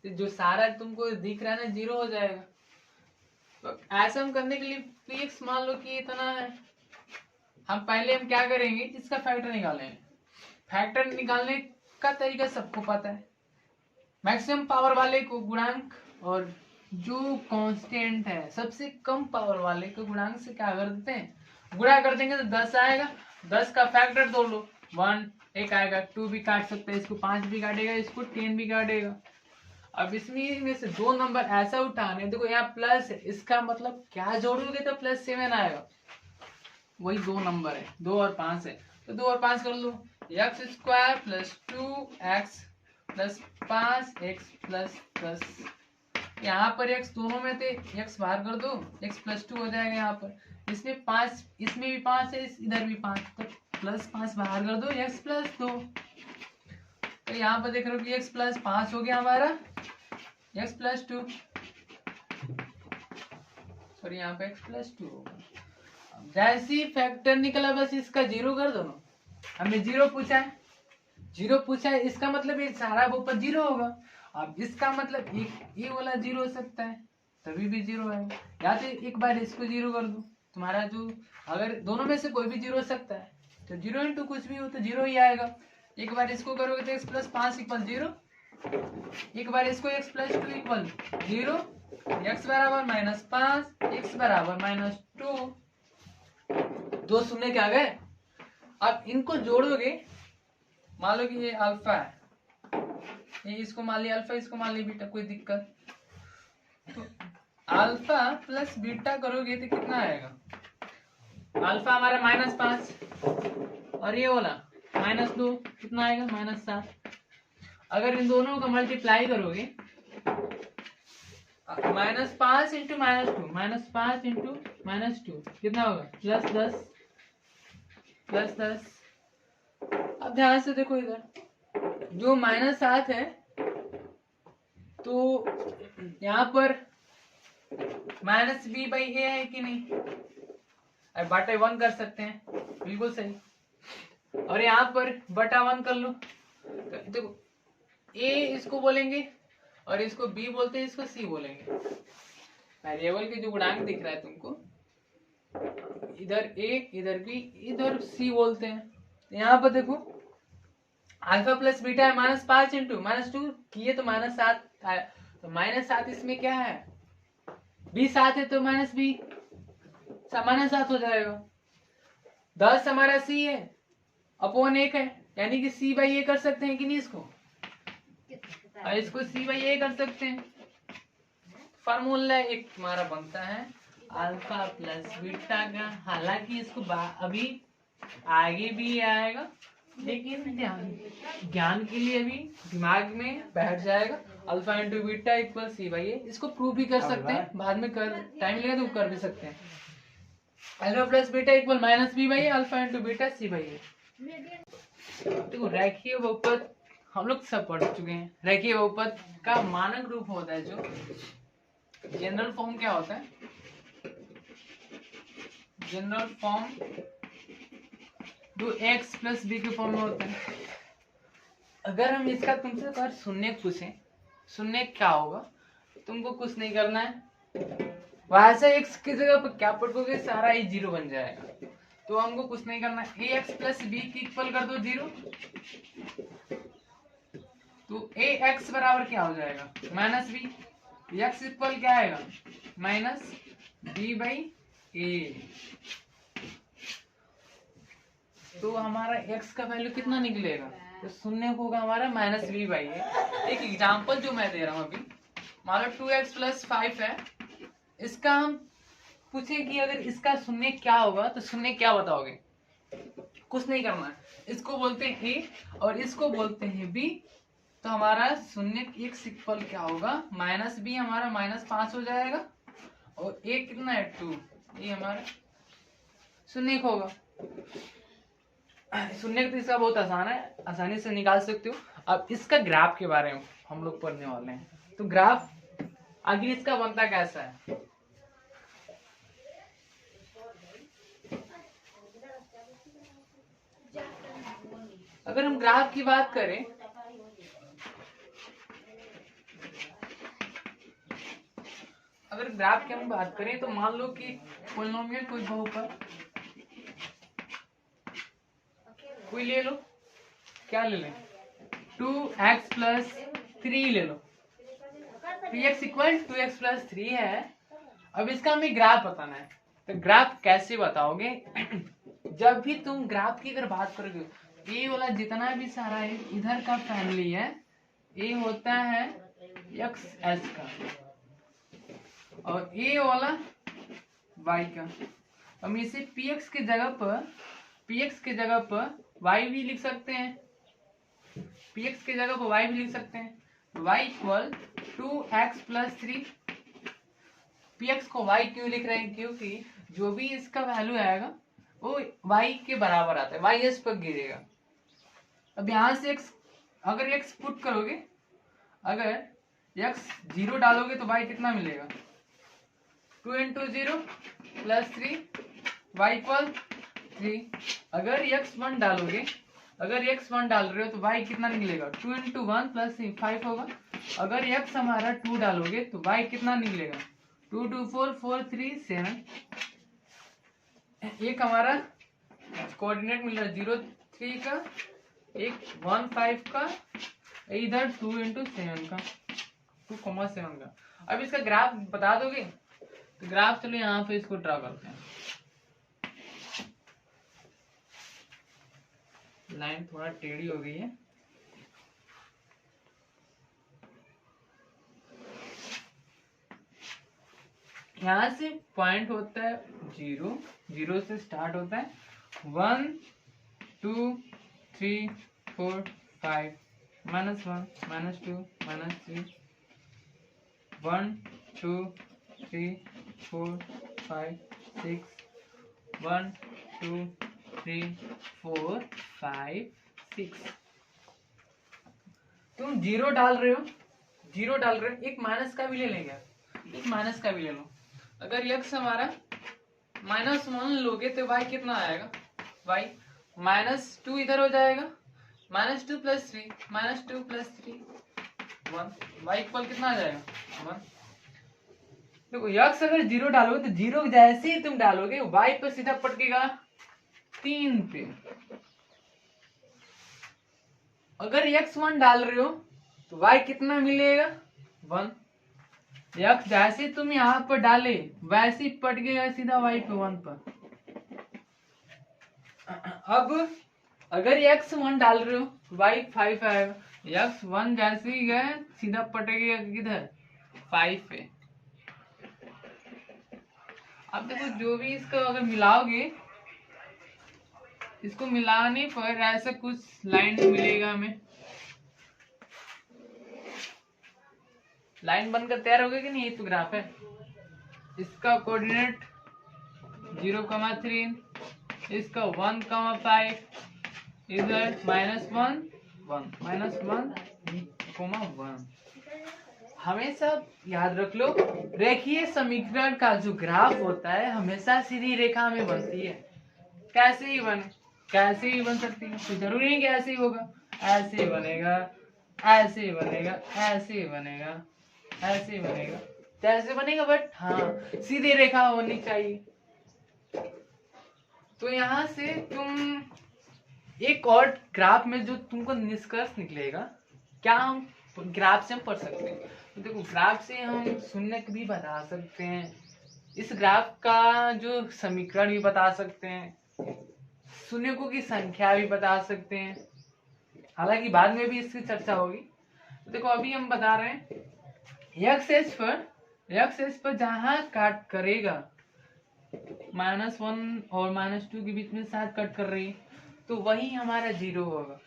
जो सारा तुमको दिख रहा है ना जीरो हो जाएगा। तो ऐसा हम करने के लिए px मान लो कि इतना है, हम क्या करेंगे, इसका फैक्टर निकालेंगे। फैक्टर निकालने का तरीका सबको पता है, मैक्सिमम पावर वाले को गुणांक और जो कांस्टेंट है सबसे कम पावर वाले को गुणांक से क्या कर देते हैं, गुणा कर देंगे तो 10 आएगा। 10 का फैक्टर दो लो, 1 एक आएगा, 2 भी काट सकते हैं, इसको 5 भी काटेगा, इसको 10 भी काटेगा। अब इसमें से दो नंबर ऐसा उठाने, देखो यहाँ प्लस है, इसका मतलब क्या जोड़ोगे तो +7 आएगा। वही दो नंबर है, 2 और 5 है, तो 2 और 5 कर लो, x² + 2x + 5x + यहाँ पर x दोनों में थे, x बाहर कर दो, x + 2 हो जाएगा। यहाँ पर इसमें 5, इसमें भी 5 है, इधर भी 5, तो +5 बाहर कर दो, x + 2। तो यहाँ पर देख रहे हो कि x + 5 हो गया हमारा, x + 2, सॉरी यहाँ पे x + 2 होगा। जैसे ही फैक्टर निकला बस इसका जीरो कर दो ना। हमें जीरो पूछा है, इसका मतलब ये सारा ऊपर जीरो होगा। अब इसका मतलब ये वाला जीरो हो सकता है, तभी भी जीरो है। या तो एक बार इसको जीरो कर दो, तुम्हारा जो अगर दोनों में से कोई भी जीरो हो सकता है, तो 0 × कुछ भी हो तो जीरो ही आएगा। एक बार इसको करोगे तो x + 5 = 0, एक बार इसको x + 2 = 0, x = -5, x = -2, दो शून्य क्या गए। अब इनको जोड़ोगे, मान लो कि ये अल्फा है, ये इसको मान लिया अल्फा, इसको मान लिया बीटा, कोई दिक्कत। तो अल्फा + बीटा करोगे तो कितना आएगा, अल्फा हमारा -5 और ये वाला -2, कितना आएगा -7। अगर इन दोनों का मल्टीप्लाई करोगे, -5 × -2, -5 × -2 कितना होगा, +10। अब ध्यान से देखो, इधर जो -7 है तो यहाँ पर -b/a है कि नहीं, अब बटा 1 कर सकते हैं, बिल्कुल सही। और यहाँ पर बटा 1 कर लो, देखो a इसको बोलेंगे और इसको b बोलते हैं, इसको c बोलेंगे। वेरिएबल के जो गुणांक दिख रहा है तुमको, इधर a इधर b इधर c बोलते हैं। यहाँ पर देखो अल्फा + बीटा है, -5 × -2 किए तो -7 आया, तो -7 इसमें क्या है, b 7 है तो -b -7 हो जाएगा। 10 हमारा c है, अपॉन 1 है, यानी कि c/a कर सकते हैं कि नहीं इसको, और इसको c/a कर सकते हैं। फार्मूला एक हमारा बनता है अल्फा + बीटा का। हालांकि इसको अभी आगे भी आएगा, लेकिन ज्ञान के लिए अभी दिमाग में बैठ जाएगा। अल्फा × बीटा = c/a, इसको प्रूव भी कर सकते हैं, बाद में कर टाइम लगेगा तो कर भी सकते हैं। Alpha + beta = -b/a, alpha × beta c/a। देखो रेखीय बहुपद हम लोग सब पढ़ चुके हैं। रेखीय बहुपद का मानक रूप होता है, जो जनरल फॉर्म क्या होता है, जनरल फॉर्म जो x + b के फॉर्म में होता है। अगर हम इसका तुमसे अगर शून्य पूछें, शून्य क्या होगा, तुमको कुछ नहीं करना है, वैसे x की जगह पर क्या पढ़ोगे, सारा ही जीरो बन जाएगा। तो हमको कुछ नहीं करना, ax + b की इक्वल कर दो 0, तो ax बराबर क्या हो जाएगा, -b, x इक्वल क्या आएगा, -b/a। तो हमारा x का वैल्यू कितना निकलेगा, तो शून्य होगा हमारा -b/a। एक एग्जांपल जो मैं दे रहा हूँ अभी, मान लो 2x + 5 है, इसका हम पूछे कि अगर इसका शून्य क्या होगा, तो शून्य क्या बताओगे, कुछ नहीं करना है, इसको बोलते हैं a और इसको बोलते हैं b। तो हमारा शून्य x इक्वल क्या होगा, -b हमारा -5 हो जाएगा, और a कितना है 2, ये हमारा शून्य होगा। शून्य तो इसका बहुत आसान है, आसानी से निकाल सकते हो। अब इसका ग्राफ के बारे में हम लोग पढ़ने वाले हैं। तो ग्राफ आखिर इसका बनता कैसा है? अगर हम ग्राफ की बात करें, अगर ग्राफ की हम बात करें तो मान लो कि पोलिनोमियल कोई बहुपद कोई ले लो, क्या ले लें, 2x + 3 ले लो, 3x इक्वल 2x + 3 है। अब इसका हमें ग्राफ बताना है। तो ग्राफ कैसे बताओगे? जब भी तुम ग्राफ की अगर बात करोगे, ये वाला जितना भी सारा है इधर का फैमिली है, ये होता है XS का, और ये वाला Y का। हम इसे PX के जगह पर Y भी लिख सकते हैं, PX के जगह पर Y भी लिख सकते हैं। Y equal 2x + 3। PX को Y क्यों लिख रहे हैं? क्योंकि जो भी इसका वैल्यू आएगा वो Y के बराबर आता है, YS पर गिरेगा। अब यहाँ से अगर x पुट करोगे, अगर x 0 डालोगे तो y कितना मिलेगा? 2 × 0 + 3, y इक्वल 3। अगर x 1 डालोगे, अगर x 1 डाल रहे हो तो y कितना निकलेगा? 2 × 1 + 3, 5 होगा। अगर x हमारा 2 डालोगे तो y कितना निकलेगा? 2 × 2 4, 4 3 7। एक हमारा कोऑर्डिनेट मिल रहा है 0 3 का, एक 1 5 का, इधर 2 × 7 का, 2,7 का। अब इसका ग्राफ बता दोगे? तो ग्राफ चलो यहाँ पे इसको ड्रा करते हैं। लाइन थोड़ा टेढ़ी हो गई है। यहाँ से पॉइंट होता है 0, 0 से स्टार्ट होता है 1 2 3 4 5, -1 -2 -3, 1 2 3 4 5 6, 1 2 3 4 5 6। तुम 0 डाल रहे हो, एक माइनस का भी ले लेंगे, एक माइनस का भी ले लो। अगर x हमारा -1 लोगे तो y कितना आएगा? y -2 इधर हो जाएगा, -2 + 3, -2 + 3 1, y इक्वल कितना आ जाएगा? 1। देखो x अगर 0 डालोगे तो 0 जैसे ही तुम डालोगे y पर सीधा पटकेगा 3 पे। अगर x 1 डाल रहे हो तो y कितना मिलेगा? 1। x जैसे तुम यहाँ पर डाले वैसे ही पट गया सीधा y पे 1 पर। अब अगर x 1 डाल रहे हो y 5 आएगा, x 1 जैसे ही गए सीधा पटेगा किधर? 5 पे। अब देखो जो भी इसको अगर मिलाओगे, इसको मिलाने पर ऐसा कुछ लाइन मिलेगा हमें। लाइन बनकर तैयार हो गया कि नहीं? ये तो ग्राफ है। इसका कोऑर्डिनेट 0,3, इसका 1,5, इधर -1 1 -1, हमेशा याद रख लो, रेखीय समीकरण का जो ग्राफ होता है हमेशा सीधी रेखा में बनती है। कैसे ही बन सकती है, तो जरूरी नहीं कि ऐसे ही होगा, ऐसे ही बनेगा, ऐसे ही बनेगा, ऐसे ही बनेगा, ऐसे ही बनेगा, जैसे बनेगा, बट हाँ सीधी रेखा होनी चाहिए। तो यहाँ से तुम एक और ग्राफ में जो तुमको निष्कर्ष निकलेगा, क्या हम ग्राफ से हम पढ़ सकते हैं? तो देखो ग्राफ से हम शून्यक भी बता सकते हैं, इस ग्राफ का जो समीकरण भी बता सकते हैं, शून्यकों की संख्या भी बता सकते हैं, हालांकि बाद में भी इसकी चर्चा होगी। तो देखो अभी हम बता रहे हैं x एक्स पर जहां काट करेगा -1 और -2 के बीच में साथ कट कर रही है, तो वही हमारा 0 होगा।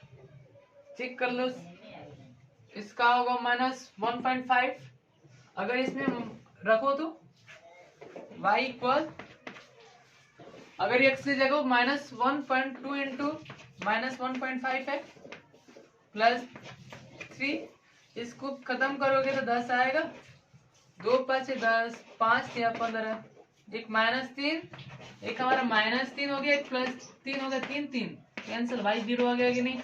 चेक कर लो, इसका होगा -1.5। अगर इसमें रखो तो y इक्वल, अगर x की जगह -1.2 × -1.5 है, प्लस 3, इसको खत्म करोगे तो 10 आएगा, 2 5 10, 5 3 15, एक -3, एक हमारा -3 हो गया, एक +3 हो गया, 3 3 कैंसिल, भाई 0 आ गया कि नहीं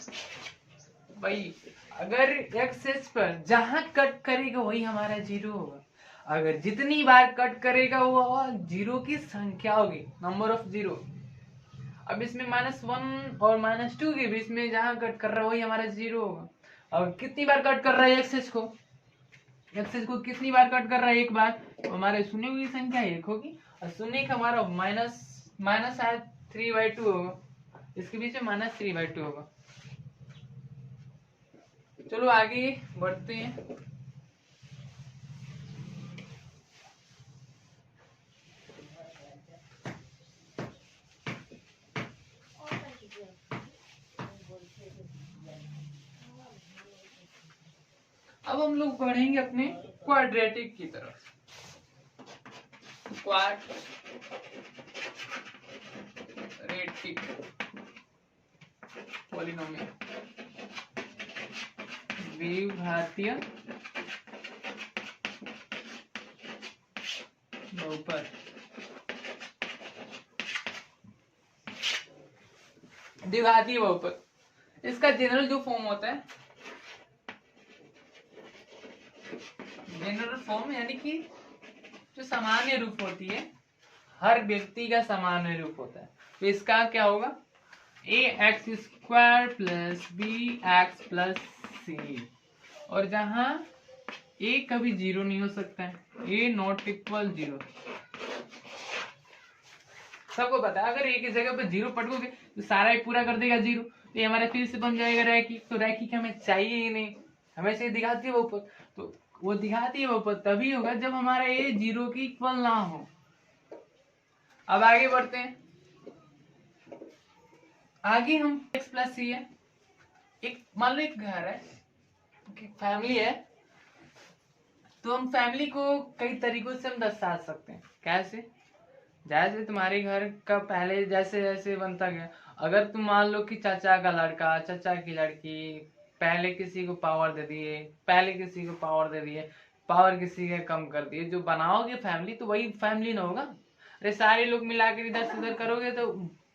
भाई। अगर एक्सेस पर जहां कट करेगा वही हमारा 0 होगा, अगर जितनी बार कट करेगा वो 0 की संख्या होगी, नंबर ऑफ 0। अब इसमें -1 और -2 के बीच में जहां कट कर रहा है वही हमारा 0 होगा। अब कितनी बार कट कर रहा है एक्सेस को कितनी बार कट कर रहा है, एक बार, तो हमारे शून्य की संख्या 1 होगी, और शून्य का हमारा माइनस शायद 3/2 होगा, इसके बीच में -3/2 होगा। चलो आगे बढ़ते हैं। अब हम लोग बढ़ेंगे अपने क्वाड्रेटिक की तरफ। क्वाड्रेटिक पॉलिनोमियल, द्विघातीय बहुपद। द्विघातीय बहुपद, इसका जनरल जो फॉर्म होता है, जनरल फॉर्म यानी कि जो सामान्य रूप होती है, हर व्यक्ति का सामान्य रूप होता है, तो इसका क्या होगा, ax² + bx + c, और जहां a कभी 0 नहीं हो सकता है, a ≠ 0। सबको पता है अगर एक ही जगह पर 0 पटकोगे तो सारा ही पूरा कर देगा 0, तो ये हमारा फिर से बन जाएगा रैखिक। तो रैखिक हमें चाहिए ही नहीं, हमें चाहिए द्विघातीय बहुपद। तो वो द्विघातीय बहुपद तभी होगा जब हमारा ये 0 के इक्वल ना हो। अब आगे बढ़ते हैं। आगे हम x + c है, एक मान लो एक घर है, फैमिली है, तो हम फैमिली को कई तरीकों से हम दर्शा सकते हैं। कैसे, जैसे तुम्हारे घर का पहले जैसे जैसे बनता गया, अगर तुम मान लो कि चाचा का लड़का, चाचा की लड़की, पहले किसी को पावर दे दिए, पहले किसी को पावर दे दिए, पावर किसी के कम कर दिए, जो बनाओगे फैमिली तो वही फैमिली ना होगा। अरे सारे लोग मिलाकर इधर से उधर करोगे तो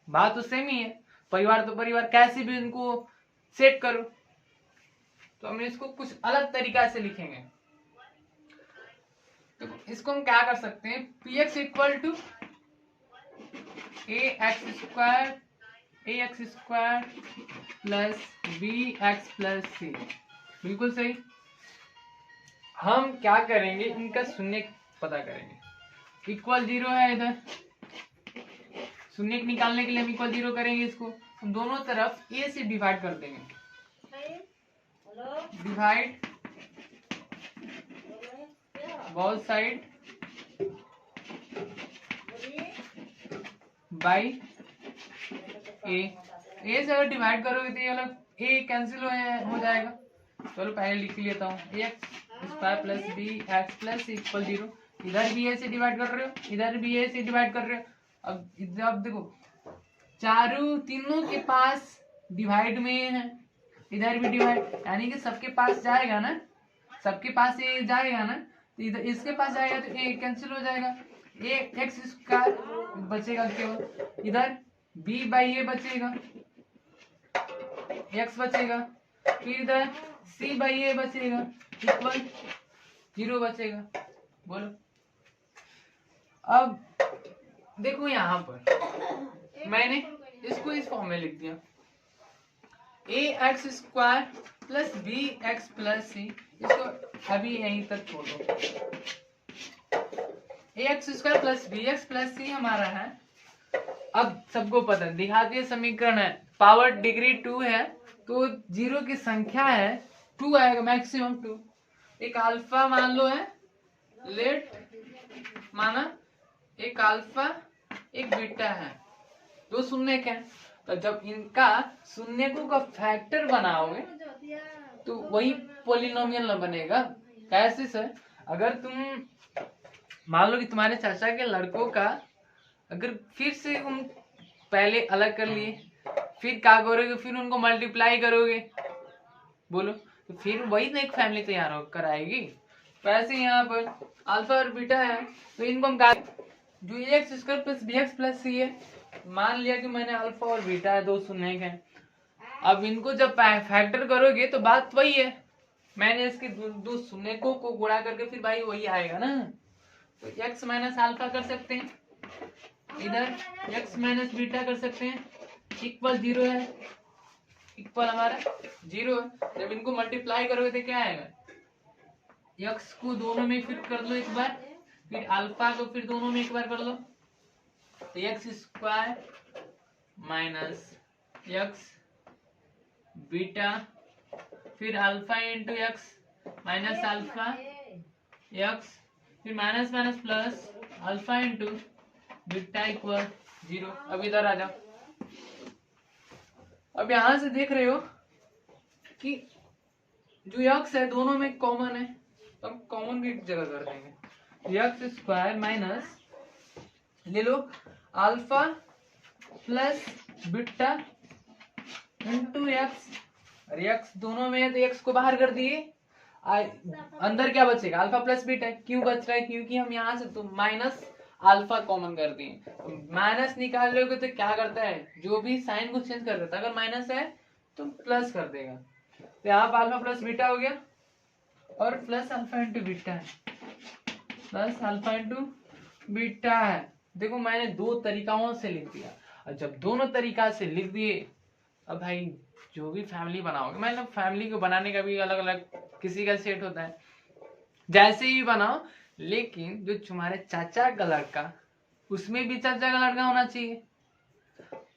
बात तो सेम ही है, परिवार तो परिवार, कैसे भी उनको सेट करो। तो हम इसको कुछ अलग तरीका से लिखेंगे। तो इसको हम क्या कर सकते हैं, px = ax² + bx + c, बिल्कुल सही। हम क्या करेंगे, इनका शून्य पता करेंगे। इक्वल 0 है, इधर शून्य निकालने के लिए हम इक्वल 0 करेंगे, इसको हम दोनों तरफ a से डिवाइड कर देंगे, divide both side by a से अगर डिवाइड करोगे तो ये अलग a कैंसिल हो जाएगा। चलो पहले लिख लेता हूँ, ax² + bx + c = 0। इधर भी a से डिवाइड कर रहे हो, इधर भी a से डिवाइड कर रहे हो। अब देखो तीनों के पास डिवाइड में है, इधर भी डिवाइड, यानी कि सबके पास जाएगा ना, सबके पास ये जाएगा ना, तो इधर इसके पास जाएगा तो a कैंसिल हो जाएगा, ax² बचेगा केवल, इधर b/a बचेगा, x बचेगा, फिर इधर c/a बचेगा, इक्वल 0 बचेगा। बोलो, अब देखो यहाँ पर मैंने इसको इस फॉर्म में लिख दिया, ax² + bx + c, इसको अभी यहीं तक छोड़ दो। ax² + bx + c हमारा है, अब सबको पता है द्विघातीय समीकरण है, पावर डिग्री 2 है, तो 0 की संख्या है 2 आएगा, मैक्सिमम 2। एक अल्फा मान लो है, लेट माना एक अल्फा एक बीटा है, दो शून्य के हैं, तो जब इनका शून्य को का फैक्टर बनाओगे तो वही पॉलिनोमियल न बनेगा। कैसे सर, अगर तुम मान लो कि तुम्हारे चाचा के लड़कों का अगर फिर से तुम पहले अलग कर लिए, फिर क्या करोगे, फिर उनको मल्टीप्लाई करोगे, बोलो, तो फिर वही ना एक फैमिली तैयार होकर आएगी। वैसे यहाँ पर अल्फा और बीटा है, तो इनको हम जो x square plus b x plus c है, मान लिया कि मैंने अल्फा और बीटा है, दो शून्य हैं। अब इनको जब फैक्टर करोगे तो बात वही है, मैंने इसके दो शून्य को गुणा करके फिर भाई वही आएगा ना। तो एक्स माइनस अल्फा कर सकते हैं, इधर एक्स माइनस बीटा कर सकते हैं, इक्वल 0 है, इक्वल हमारा 0 है। जब इनको मल्टीप्लाई करोगे तो क्या आएगा, एक्स को दोनों में फिर कर लो एक बार, फिर अल्फा को फिर दोनों में एक बार कर लो, तो x square minus x beta, फिर alpha into x minus alpha x, फिर minus minus plus alpha into beta equal 0। अब इधर आ जाओ। अब यहां से देख रहे हो कि जो एक्स है दोनों में कॉमन है, तो हम कॉमन की जगह कर देंगे, एक्स स्क्वायर माइनस ले लो alpha plus beta into x, और एक्स दोनों में है तो एक्स को बाहर कर दिए, अंदर क्या बचेगा, अल्फा प्लस बीटा। क्यों बच रहा है, क्योंकि हम यहाँ से तो माइनस अल्फा कॉमन कर दिए। माइनस निकाल लोगे तो क्या करता है, जो भी साइन को चेंज कर देता है, अगर माइनस है तो प्लस कर देगा। तो यहाँ पर अल्फा प्लस बीटा हो गया, और प्लस अल्फा इंटू बीटा है, प्लस अल्फा इंटू बीटा है। देखो मैंने दो तरीकाओं से लिख दिया, और जब दोनों तरीका से लिख दिए, अब भाई जो भी फैमिली बनाओगे, मतलब फैमिली को बनाने का भी अलग अलग किसी का सेट होता है, जैसे ही बनाओ, लेकिन जो तुम्हारे चाचा का लड़का, उसमें भी चाचा का लड़का होना चाहिए,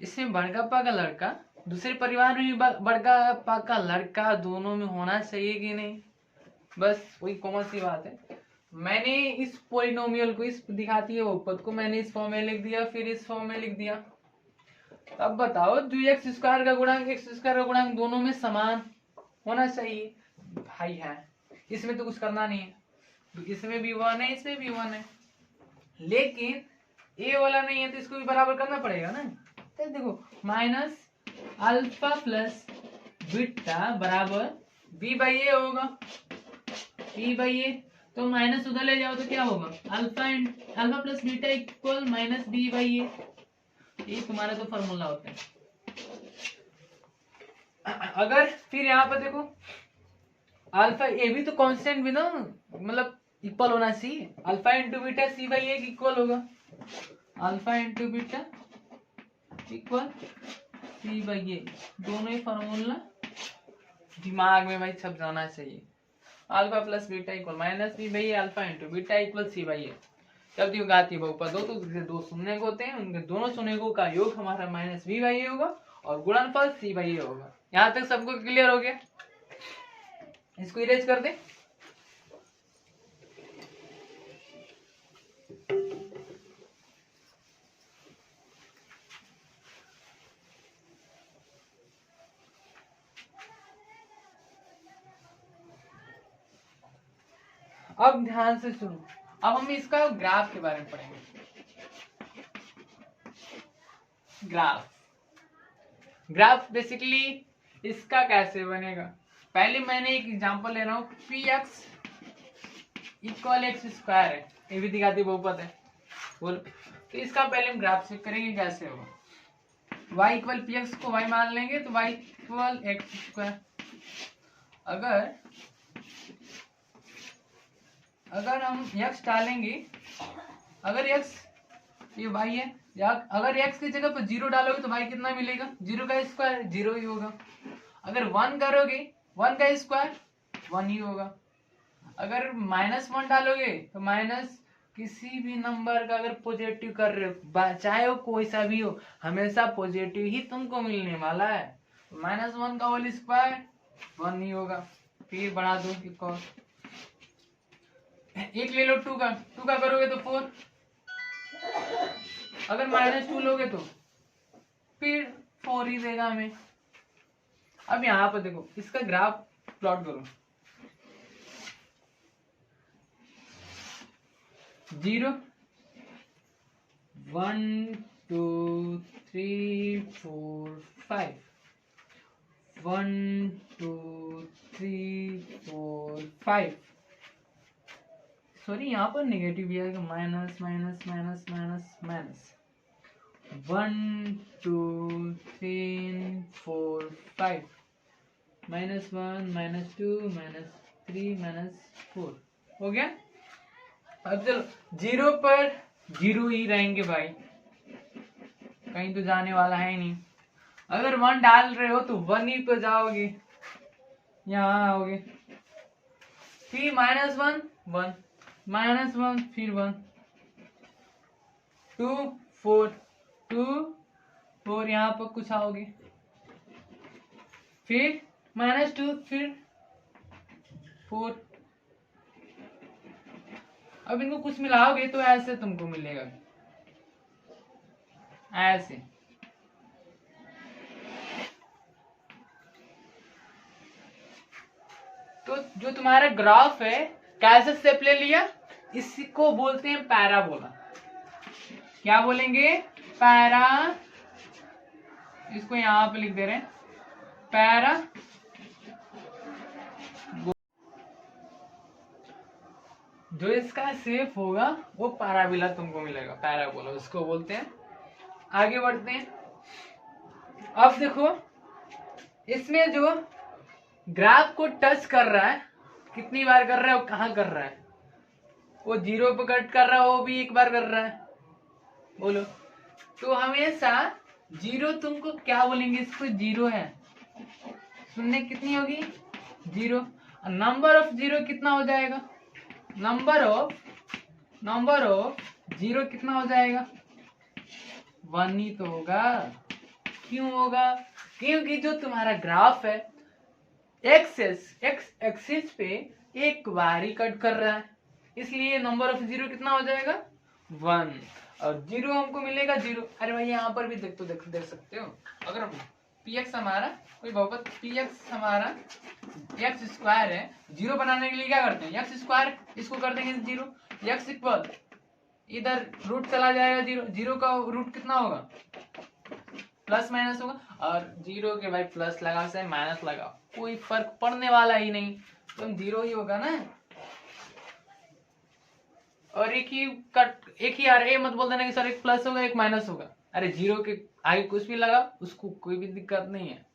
इसमें बड़कापा का लड़का, दूसरे परिवार में भी बड़कापा का लड़का, दोनों में होना चाहिए कि नहीं। बस वही कॉमन सी बात है। मैंने इस पोलिनोमियल को, इस दिखाती है बहुपद को, मैंने इस फॉर्म में लिख दिया, फिर इस फॉर्म में लिख दिया। अब बताओ, जो एक्स स्क्वायर का गुणांक दोनों में समान होना चाहिए, भाई है, इसमें तो कुछ करना नहीं है, तो इसमें भी 1 है, इसमें भी 1 है, लेकिन ए वाला नहीं है तो इसको भी बराबर करना पड़ेगा ना। तो देखो माइनस अल्फा प्लस बीटा बराबर बी बाई ए होगा, बी बाई ए, तो माइनस उधर ले जाओ तो क्या होगा, alpha plus beta equal minus b by a, ये तुम्हारा तो फॉर्मूला होता है। अगर फिर यहाँ पर देखो अल्फा, ये भी तो कांस्टेंट भी ना, मतलब इक्वल होना चाहिए, alpha into beta c by a equal होगा, alpha into beta equal c by a, दोनों ही फॉर्मूला दिमाग में भाई छप जाना चाहिए। Alpha plus beta equal minus b by a, alpha into beta equal c by a. जब दिखाती बहुपद हो तो दो शून्य होते हैं, उनके दोनों शून्य का योग हमारा माइनस बी बाई ए होगा, और गुणनफल सी बाई ए होगा। यहाँ तक सबको क्लियर हो गया, इसको इरेज कर दे। अब ध्यान से सुनो, अब हम इसका ग्राफ के बारे में पढ़ेंगे। ग्राफ बेसिकली इसका कैसे बनेगा, पहले मैंने एक एग्जांपल ले रहा हूँ, P x equal x square है, ये भी दिखाती बहुपद है, बोल। तो इसका पहले हम ग्राफ चेक करेंगे कैसे होगा। y इक्वल पी एक्स को y मान लेंगे तो y इक्वल एक्स स्क्वायर। अगर हम x डालेंगे, अगर x ये y है, या अगर x की जगह पर 0 डालोगे तो y कितना मिलेगा, 0 का स्क्वायर 0 ही होगा। अगर 1 करोगे 1 का स्क्वायर 1 ही होगा। अगर -1 डालोगे तो माइनस किसी भी नंबर का अगर पॉजिटिव कर रहे हो, चाहे वो कोई सा भी हो, हमेशा पॉजिटिव ही तुमको मिलने वाला है। -1 का होल स्क्वायर 1 ही होगा। फिर बढ़ा दो एक ले लो 2 का करोगे तो 4, अगर -2 लोगे तो फिर 4 ही देगा हमें। अब यहाँ पर देखो, इसका ग्राफ प्लॉट करो, 0 1 2 3 4 5 1 2 3 4 5, सॉरी यहाँ पर नेगेटिव भी आएगा, minus minus minus minus minus, 1 2 3 4 5, -1 -2 -3 -4 हो गया। अब चलो जीरो पर जीरो ही रहेंगे भाई, कहीं तो जाने वाला है ही नहीं। अगर 1 डाल रहे हो तो 1 ही पे जाओगे, यहाँ आओगे, फिर -1 1 -1 फिर 1 2 4 2 4 यहाँ पर कुछ आओगे, फिर -2 फिर 4। अब इनको कुछ मिलाओगे तो ऐसे तुमको मिलेगा, ऐसे। तो जो तुम्हारा ग्राफ है कैसे स्टेप ले लिया, इसको बोलते हैं पैराबोला। क्या बोलेंगे, पैरा, इसको यहां पे लिख दे रहे हैं पैरा। जो इसका शेप होगा वो पैराबोला तुमको मिलेगा, पैराबोला उसको बोलते हैं। आगे बढ़ते हैं। अब देखो इसमें जो ग्राफ को टच कर रहा है, कितनी बार कर रहा है, वो कहाँ कर रहा है, वो जीरो पे कट कर रहा है, वो भी एक बार कर रहा है, बोलो। तो हमेशा जीरो तुमको क्या बोलेंगे, इसको जीरो है, सुनने कितनी होगी, जीरो। नंबर ऑफ जीरो कितना हो जाएगा, नंबर ऑफ जीरो कितना हो जाएगा, 1 ही तो होगा। क्यों होगा, क्योंकि जो तुम्हारा ग्राफ है एक्स एक्सिस पे एक बार ही कट कर रहा है, इसलिए नंबर ऑफ जीरो कितना हो जाएगा, 1। और जीरो हमको मिलेगा जीरो। अरे भाई यहाँ पर भी देख सकते हो, अगर px हमारा कोई बहुपद px हमारा x स्क्वायर है, जीरो बनाने के लिए क्या करते हैं, x स्क्वायर इसको कर देंगे जीरो, x इक्वल इधर रूट चला जाएगा जीरो, जीरो का रूट कितना होगा, प्लस माइनस होगा, और जीरो के भाई प्लस लगा चाहे माइनस लगा कोई फर्क पड़ने वाला ही नहीं, तुम जीरो ही होगा ना। और एक ही यार ये मत बोल देना कि सर एक प्लस होगा एक माइनस होगा, अरे जीरो के आगे कुछ भी लगा उसको कोई भी दिक्कत नहीं है।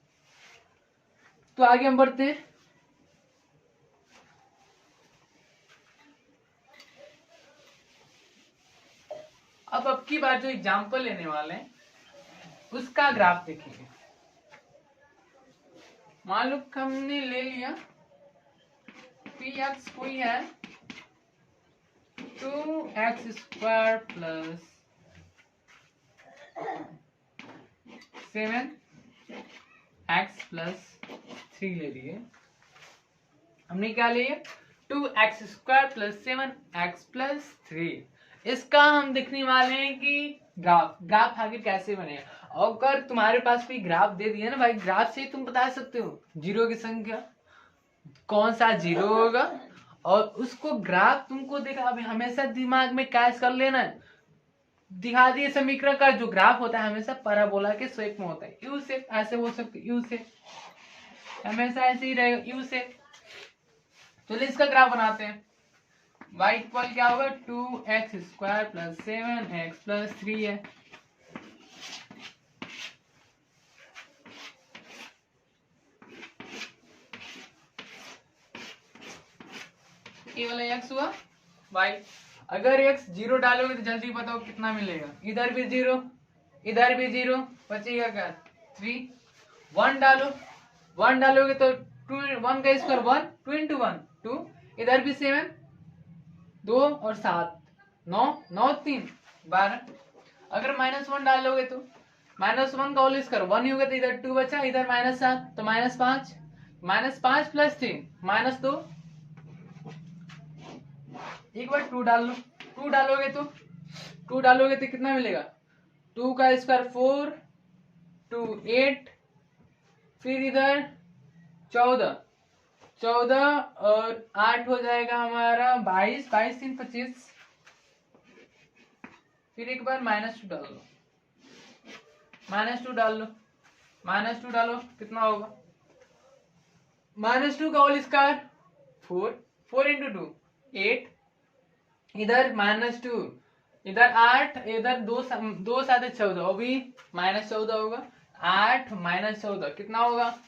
तो आगे हम बढ़ते हैं। अब की बार जो एग्जांपल लेने वाले हैं उसका ग्राफ देखेंगे। मान लो हमने ले लिया px कोई है 2x square plus 7x plus 3 ले लिए। हमने क्या लिया 2x square plus 7x plus 3। इसका हम देखने वाले हैं कि ग्राफ आगे कैसे बनेगा। अगर तुम्हारे पास कोई ग्राफ दे दिया ना भाई, ग्राफ से तुम बता सकते हो जीरो की संख्या कौन सा जीरो होगा, और उसको ग्राफ तुमको देखा अभी हमेशा दिमाग में कैच कर लेना है। दिखा दिए समीकरण का जो ग्राफ होता है हमेशा पैराबोला के शेप में होता है, यू शेप ऐसे हो सकते, यू शेप हमेशा ऐसे ही रहेगा, यू शेप। चलिए इसका ग्राफ बनाते हैं। y इक्वल क्या होगा 2x square plus 7x plus 3 है। ये वाला x हुआ y। अगर x जीरो डालोगे तो जल्दी बताओ कितना मिलेगा, इधर भी जीरो इधर भी जीरो, बचेगा क्या 3। 1 डालो, 1 डालोगे तो 1 का स्क्वायर 1, 2 इंटू 1 2, इधर भी 7 2 और 7 9 9 3 12। अगर -1 डालोगे तो -1 का होल स्क्वायर 1 ही होगा, तो इधर 2 बचा, इधर -7 तो -5 -5 प्लस 3 -2। एक बार 2 डाल लो, 2 डालोगे तो कितना मिलेगा 2 का स्क्वायर 4 2 8, फिर इधर 14 और 8 हो जाएगा हमारा 22 22 3 25। फिर एक बार -2 डाल लो, -2 डाल लो, -2 डालो कितना होगा -2 का होल स्क्वायर 4, 4 इंटू 2 8, इधर -2, इधर 8, इधर 2 7 14, अभी -14 होगा। 8 -14 कितना होगा?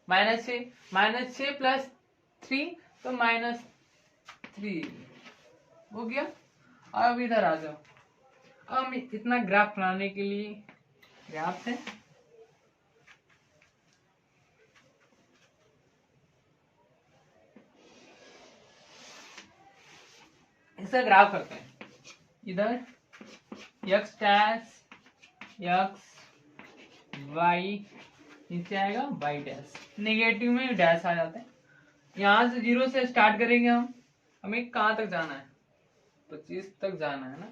-6, -6 प्लस 3 तो -3 हो गया। अब इधर आ जाओ। अब हम इतना ग्राफ बनाने के लिए ग्राफ है, इसका ग्राफ करते हैं। इधर x डैश x y, नीचे आएगा y डैश, नेगेटिव में डैश आ जाता है। यहाँ से 0 से स्टार्ट करेंगे हम। हमें कहाँ तक जाना है? 25 तक जाना है ना।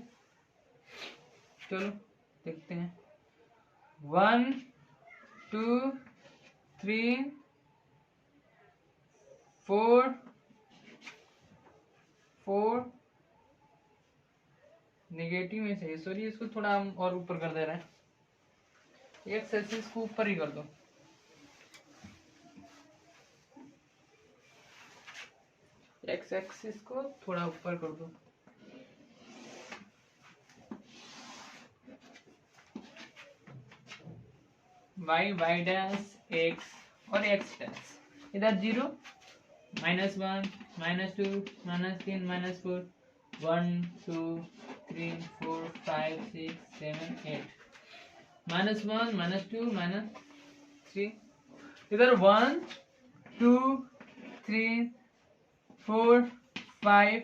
चलो देखते हैं। 1 2 3 4 4, नेगेटिव में चाहिए, सॉरी इसको थोड़ा हम और ऊपर कर दे रहे हैं। एक्स एक्सिस को ऊपर ही कर दो। एक्स एक्सिस को थोड़ा ऊपर कर दो। वाई वाई डैश एक्स और एक्स डैश, इधर 0 -1 -2 -3 -4 1 2 3 4 5 6 7 8, -1 -2 -3, इधर 1 2 3 4 5,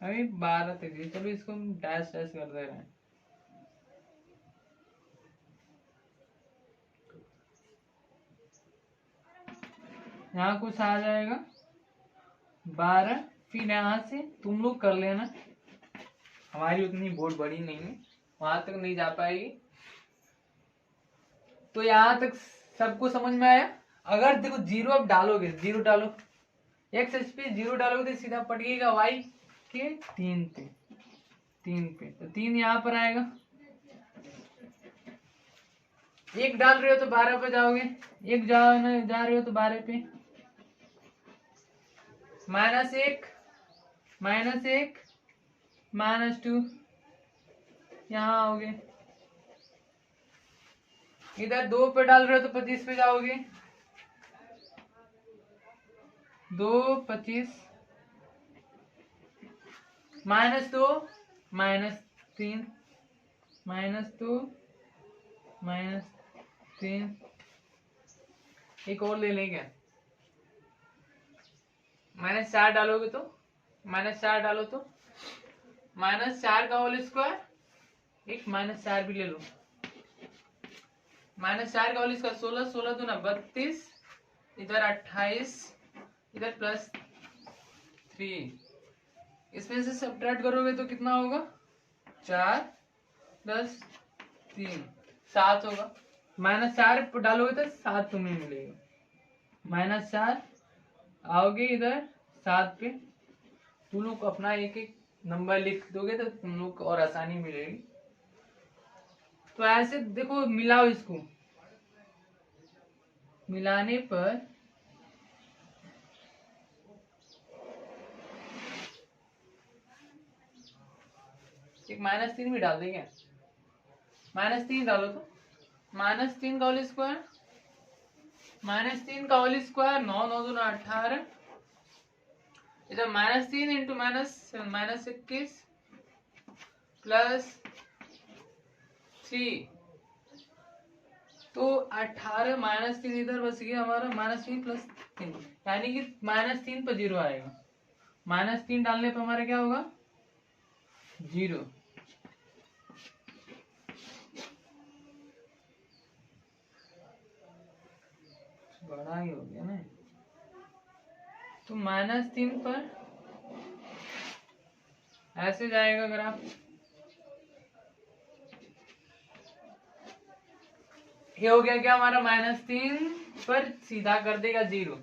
अभी 12 तक। चलो इसको हम डैश डैश कर दे रहे हैं। यहाँ कुछ आ जाएगा 12, फिर यहाँ से तुम लोग कर लेना, हमारी उतनी बोर्ड बड़ी नहीं है, वहां तक नहीं जा पाएगी। तो यहाँ तक सबको समझ में आया? अगर देखो 0 अब डालोगे, 0 डालो, एक्स एच पे 0 डालोगे तो सीधा पड़ेगा वाई के 3 पे, 3 पे, तो 3 यहाँ पर आएगा। 1 डाल रहे हो तो 12 पे जाओगे, 1 जा रहे हो तो 12 पे, -1 -1 -2, यहाँ आओगे। इधर 2 पे डाल रहे हो तो 25 पे जाओगे, 2 25, -2 -3 -2 -3, एक और ले लेंगे। -4 डालोगे तो -4 डालो तो -4 का होल स्क्वायर, एक -4 भी ले लो, -4 का होल स्क्वायर 16, 16 दूना 32, इधर 28, इधर +3, इसमें से सब्ट्रैक्ट करोगे तो कितना होगा? 4 + 3 7 होगा। -4 डालोगे तो 7 तुम्हें मिलेगा। -4 आओगे इधर 7 पे, तुम लोग अपना एक एक नंबर लिख दोगे तो तुम लोग को और आसानी मिलेगी। तो ऐसे देखो, मिलाओ, इसको मिलाने पर एक -3 भी डाल देंगे। -3 डालो तो -3 का होल स्क्वायर, -3 का होल स्क्वायर 9 9 दूना 18, इधर -3 इंटू -21 +3, तो 18 -3 इधर बच गया हमारा, -3 + 3, यानी कि -3 पर 0 आएगा। -3 डालने पर हमारा क्या होगा? 0। बड़ा ही हो गया ना। तो -3 पर ऐसे जाएगा ग्राफ, ये हो गया क्या हमारा? -3 पर सीधा कर देगा 0।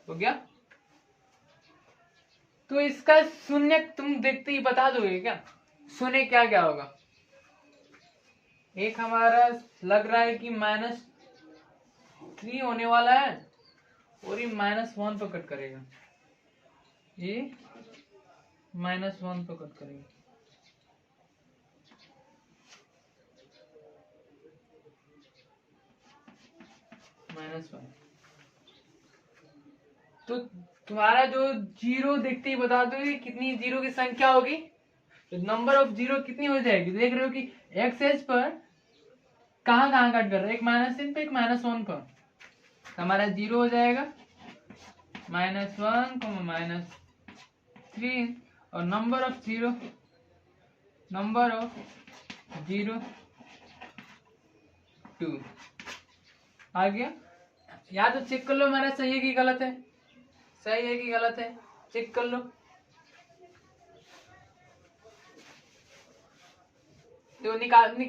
हो गया। तो इसका शून्य तुम देखते ही बता दोगे क्या? शून्य क्या क्या होगा? एक हमारा लग रहा है कि -3 होने वाला है और ये -1 पर कट करेगा, ये -1 पर कट करेगा। -1 तो तुम्हारा जो जीरो देखते ही बता दो कि कितनी जीरो की संख्या होगी, तो नंबर ऑफ जीरो कितनी हो जाएगी। देख रहे हो कि एक्स एज पर कहाँ कहाँ कट कर रहा है, एक -3 पे एक -1 पर, तो हमारा जीरो हो जाएगा -1, -3 और नंबर ऑफ जीरो 2 आ गया। या तो चेक कर लो हमारा सही है कि गलत है, सही है कि गलत है, चेक कर लो। तो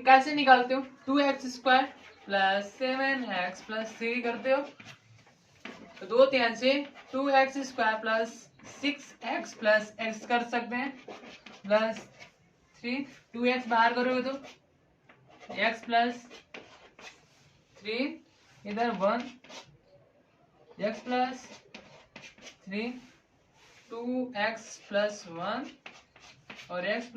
कैसे निकालते हो, 2x² + 7x + 3 करते हो, तो 2 3 से 2x² + 6x + x कर सकते हैं प्लस 3, 2x बाहर करोगे तो x + 3 इधर 1, x + 3 2x + 1 और x +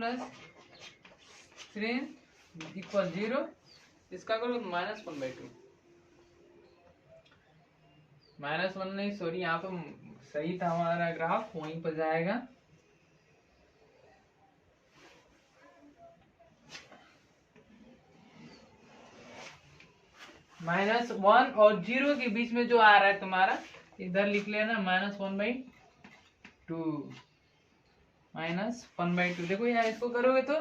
3 = 0, इसका करो -1/2, -1 नहीं सॉरी, यहाँ पर सही था हमारा ग्राफ, वहीं पर जाएगा। -1 और 0 के बीच में जो आ रहा है तुम्हारा, इधर लिख लेना -1/2, -1/2। देखो यार, इसको करोगे तो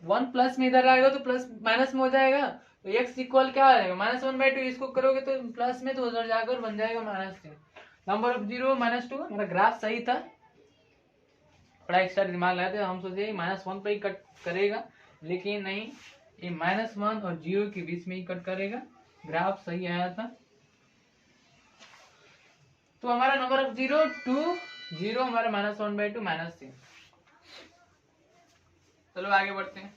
1 प्लस में इधर आएगा तो प्लस माइनस में हो जाएगा, तो x इक्वल क्या आ जाएगा -1/2। इसको करोगे तो प्लस में, तो उधर जाकर बन जाएगा -3। Number of zero -2। हमारा ग्राफ सही था, बड़ा एक्स्ट्रा दिमाग लगाए थे, हम सोचे -1 पे ही कट करेगा, लेकिन नहीं, ये -1 और 0 के बीच में ही कट करेगा, ग्राफ सही आया था। तो हमारा नंबर ऑफ 0 2 0, हमारा -1/2 -3। चलो आगे बढ़ते हैं।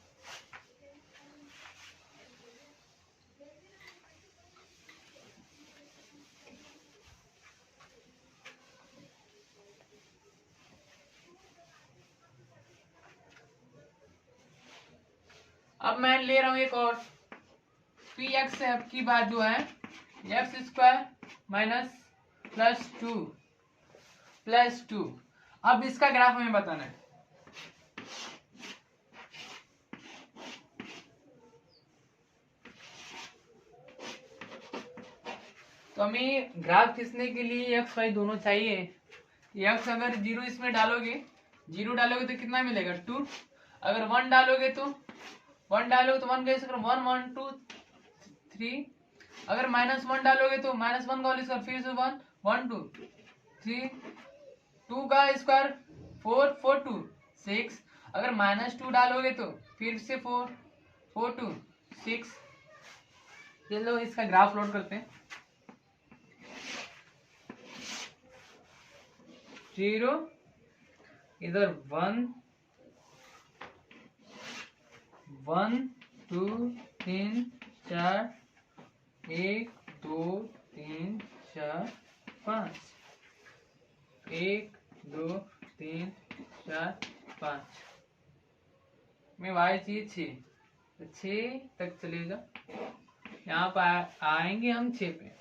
अब मैं ले रहा हूं एक और px की बात जो है x² +2 अब इसका ग्राफ हमें बताना है। तो हमें ग्राफ खींचने के लिए x y दोनों चाहिए। x अगर 0 इसमें डालोगे, 0 डालोगे तो कितना मिलेगा 2, अगर 1 डालोगे तो 1 डालोगे तो 1 कैसे करो 1 1 2 3, अगर -1 डालोगे तो -1 का होल स्क्वायर, फिर से 1 1 2 3, 2 का स्क्वायर 4 4 2 6, अगर -2 डालोगे तो फिर से 4 4 2 6। चलो इसका ग्राफ प्लॉट करते हैं। 0 इधर 1 1 2 3 4 1 2 3 4 5 1 2 3 4 5 में y चाहिए 6, तो 6 तक चलेगा। यहाँ पर आएंगे हम 6 पे,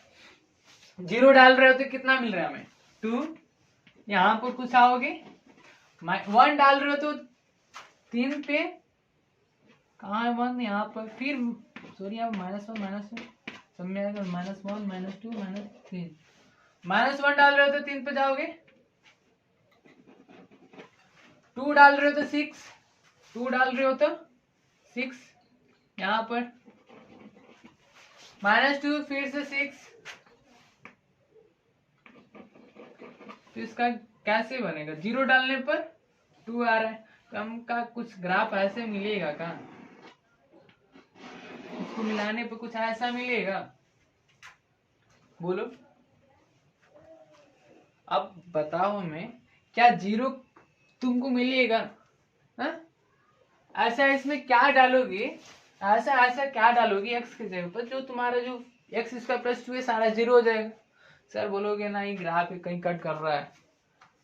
0 डाल रहे हो तो कितना मिल रहा है हमें 2, यहाँ पर कुछ आओगे 1 डाल रहे हो तो 3 पे, कहाँ है 1 यहाँ पर, फिर सॉरी यहाँ -1 सब में आएगा -1 -2 -3, -1 डाल रहे हो तो 3 पे जाओगे, 2 डाल रहे हो तो 6, 2 डाल रहे हो तो 6 यहाँ पर, -2 फिर से 6, तो इसका कैसे बनेगा, 0 डालने पर 2 आ रहा है, तो हमका कुछ ग्राफ ऐसे मिलेगा का, इसको मिलाने पर कुछ ऐसा मिलेगा, बोलो। अब बताओ हमें, क्या 0 तुमको मिलेगा? हा? ऐसा इसमें क्या डालोगे ऐसा ऐसा क्या डालोगे एक्स की जगह पर, जो तुम्हारा जो एक्स स्क्वायर प्लस 2 है सारा जीरो हो जाएगा। सर बोलोगे ना ये ग्राफ कहीं कट कर रहा है,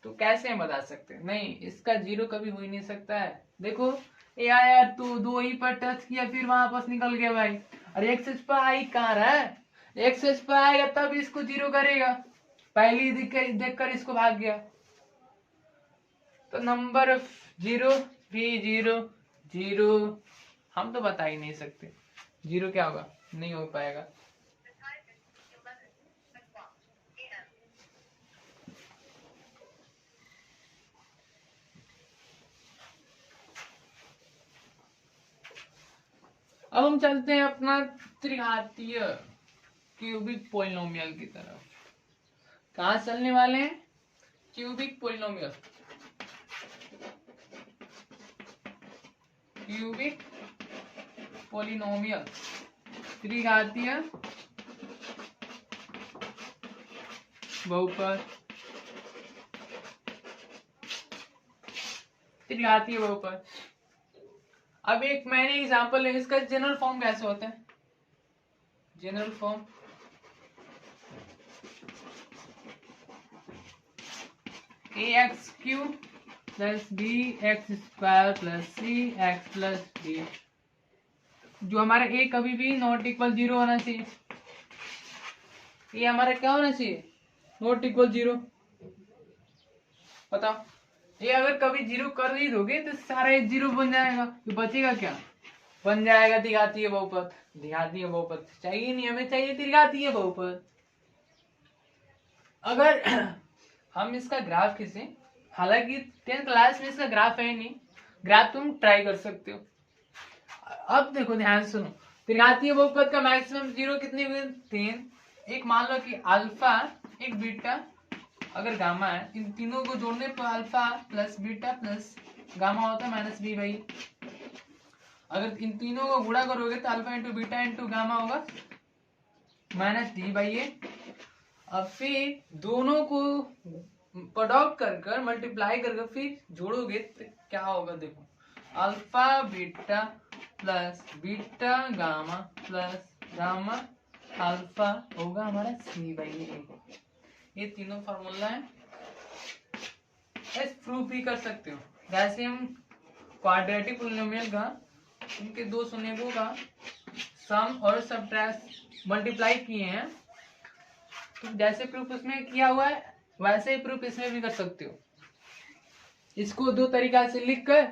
तो कैसे हम बता सकते हैं? नहीं, इसका जीरो कभी हो ही नहीं सकता है। देखो ये यार तू दो ही पर टच किया फिर वहां पास निकल गया भाई, और एक्स पर आई कहाँ रहा है, एक्स पर आएगा तब इसको जीरो करेगा, पहली देख कर इसको भाग गया। तो नंबर जीरो भी जीरो जीरो, हम तो बता ही नहीं सकते जीरो क्या होगा, नहीं हो पाएगा। अब हम चलते हैं अपना त्रिघातीय क्यूबिक पोलिनोमियल की तरफ। कहाँ चलने वाले हैं? क्यूबिक पोलिनोमियल, क्यूबिक पोलिनोमियल, त्रिघातीय बहुपद, त्रिघातीय बहुपद। अब एक मैंने एग्जांपल है, इसका जनरल फॉर्म कैसे होता है? General form ax cube plus b x square plus c x plus d. जो हमारा a कभी भी नॉट इक्वल जीरो होना चाहिए, ये हमारा क्या होना चाहिए? Not equal zero. बताओ, ये अगर कभी जीरो कर ही दोगे तो सारा एक जीरो बन जाएगा, तो बचेगा क्या? बन जाएगा द्विघातीय बहुपद। द्विघातीय बहुपद चाहिए नहीं, हमें चाहिए त्रिघातीय बहुपद। अगर हम इसका ग्राफ खींचे, हालांकि 10th क्लास में इसका ग्राफ है नहीं, ग्राफ तुम ट्राई कर सकते हो। अब देखो ध्यान से सुनो, त्रिघातीय बहुपद का मैक्सिमम जीरो कितने हुए? 3। एक मान लो कि अल्फा एक बीटा अगर गामा है, इन तीनों को जोड़ने पर alpha plus beta plus gamma होता है माइनस बी भाई। अगर इन तीनों को गुणा करोगे तो alpha into beta into gamma होगा माइनस डी बाई ए। अब फिर दोनों को प्रोडक्ट कर मल्टीप्लाई कर फिर जोड़ोगे तो क्या होगा? देखो alpha beta plus beta gamma plus gamma alpha होगा हमारा सी बाई ए। ये तीनों फार्मूला है, ऐसे प्रूफ भी कर सकते हो। जैसे हम क्वाड्रेटिक पोलिनोमियल का उनके दो सुनेगों का सम और सबट्रैक्ट मल्टीप्लाई किए हैं, तो जैसे प्रूफ उसमें किया हुआ है वैसे ही प्रूफ इसमें भी कर सकते हो। इसको दो तरीका से लिखकर,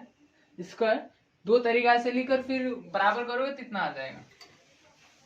इसका दो तरीका से लिखकर फिर बराबर करोगे तो इतना आ जाएगा।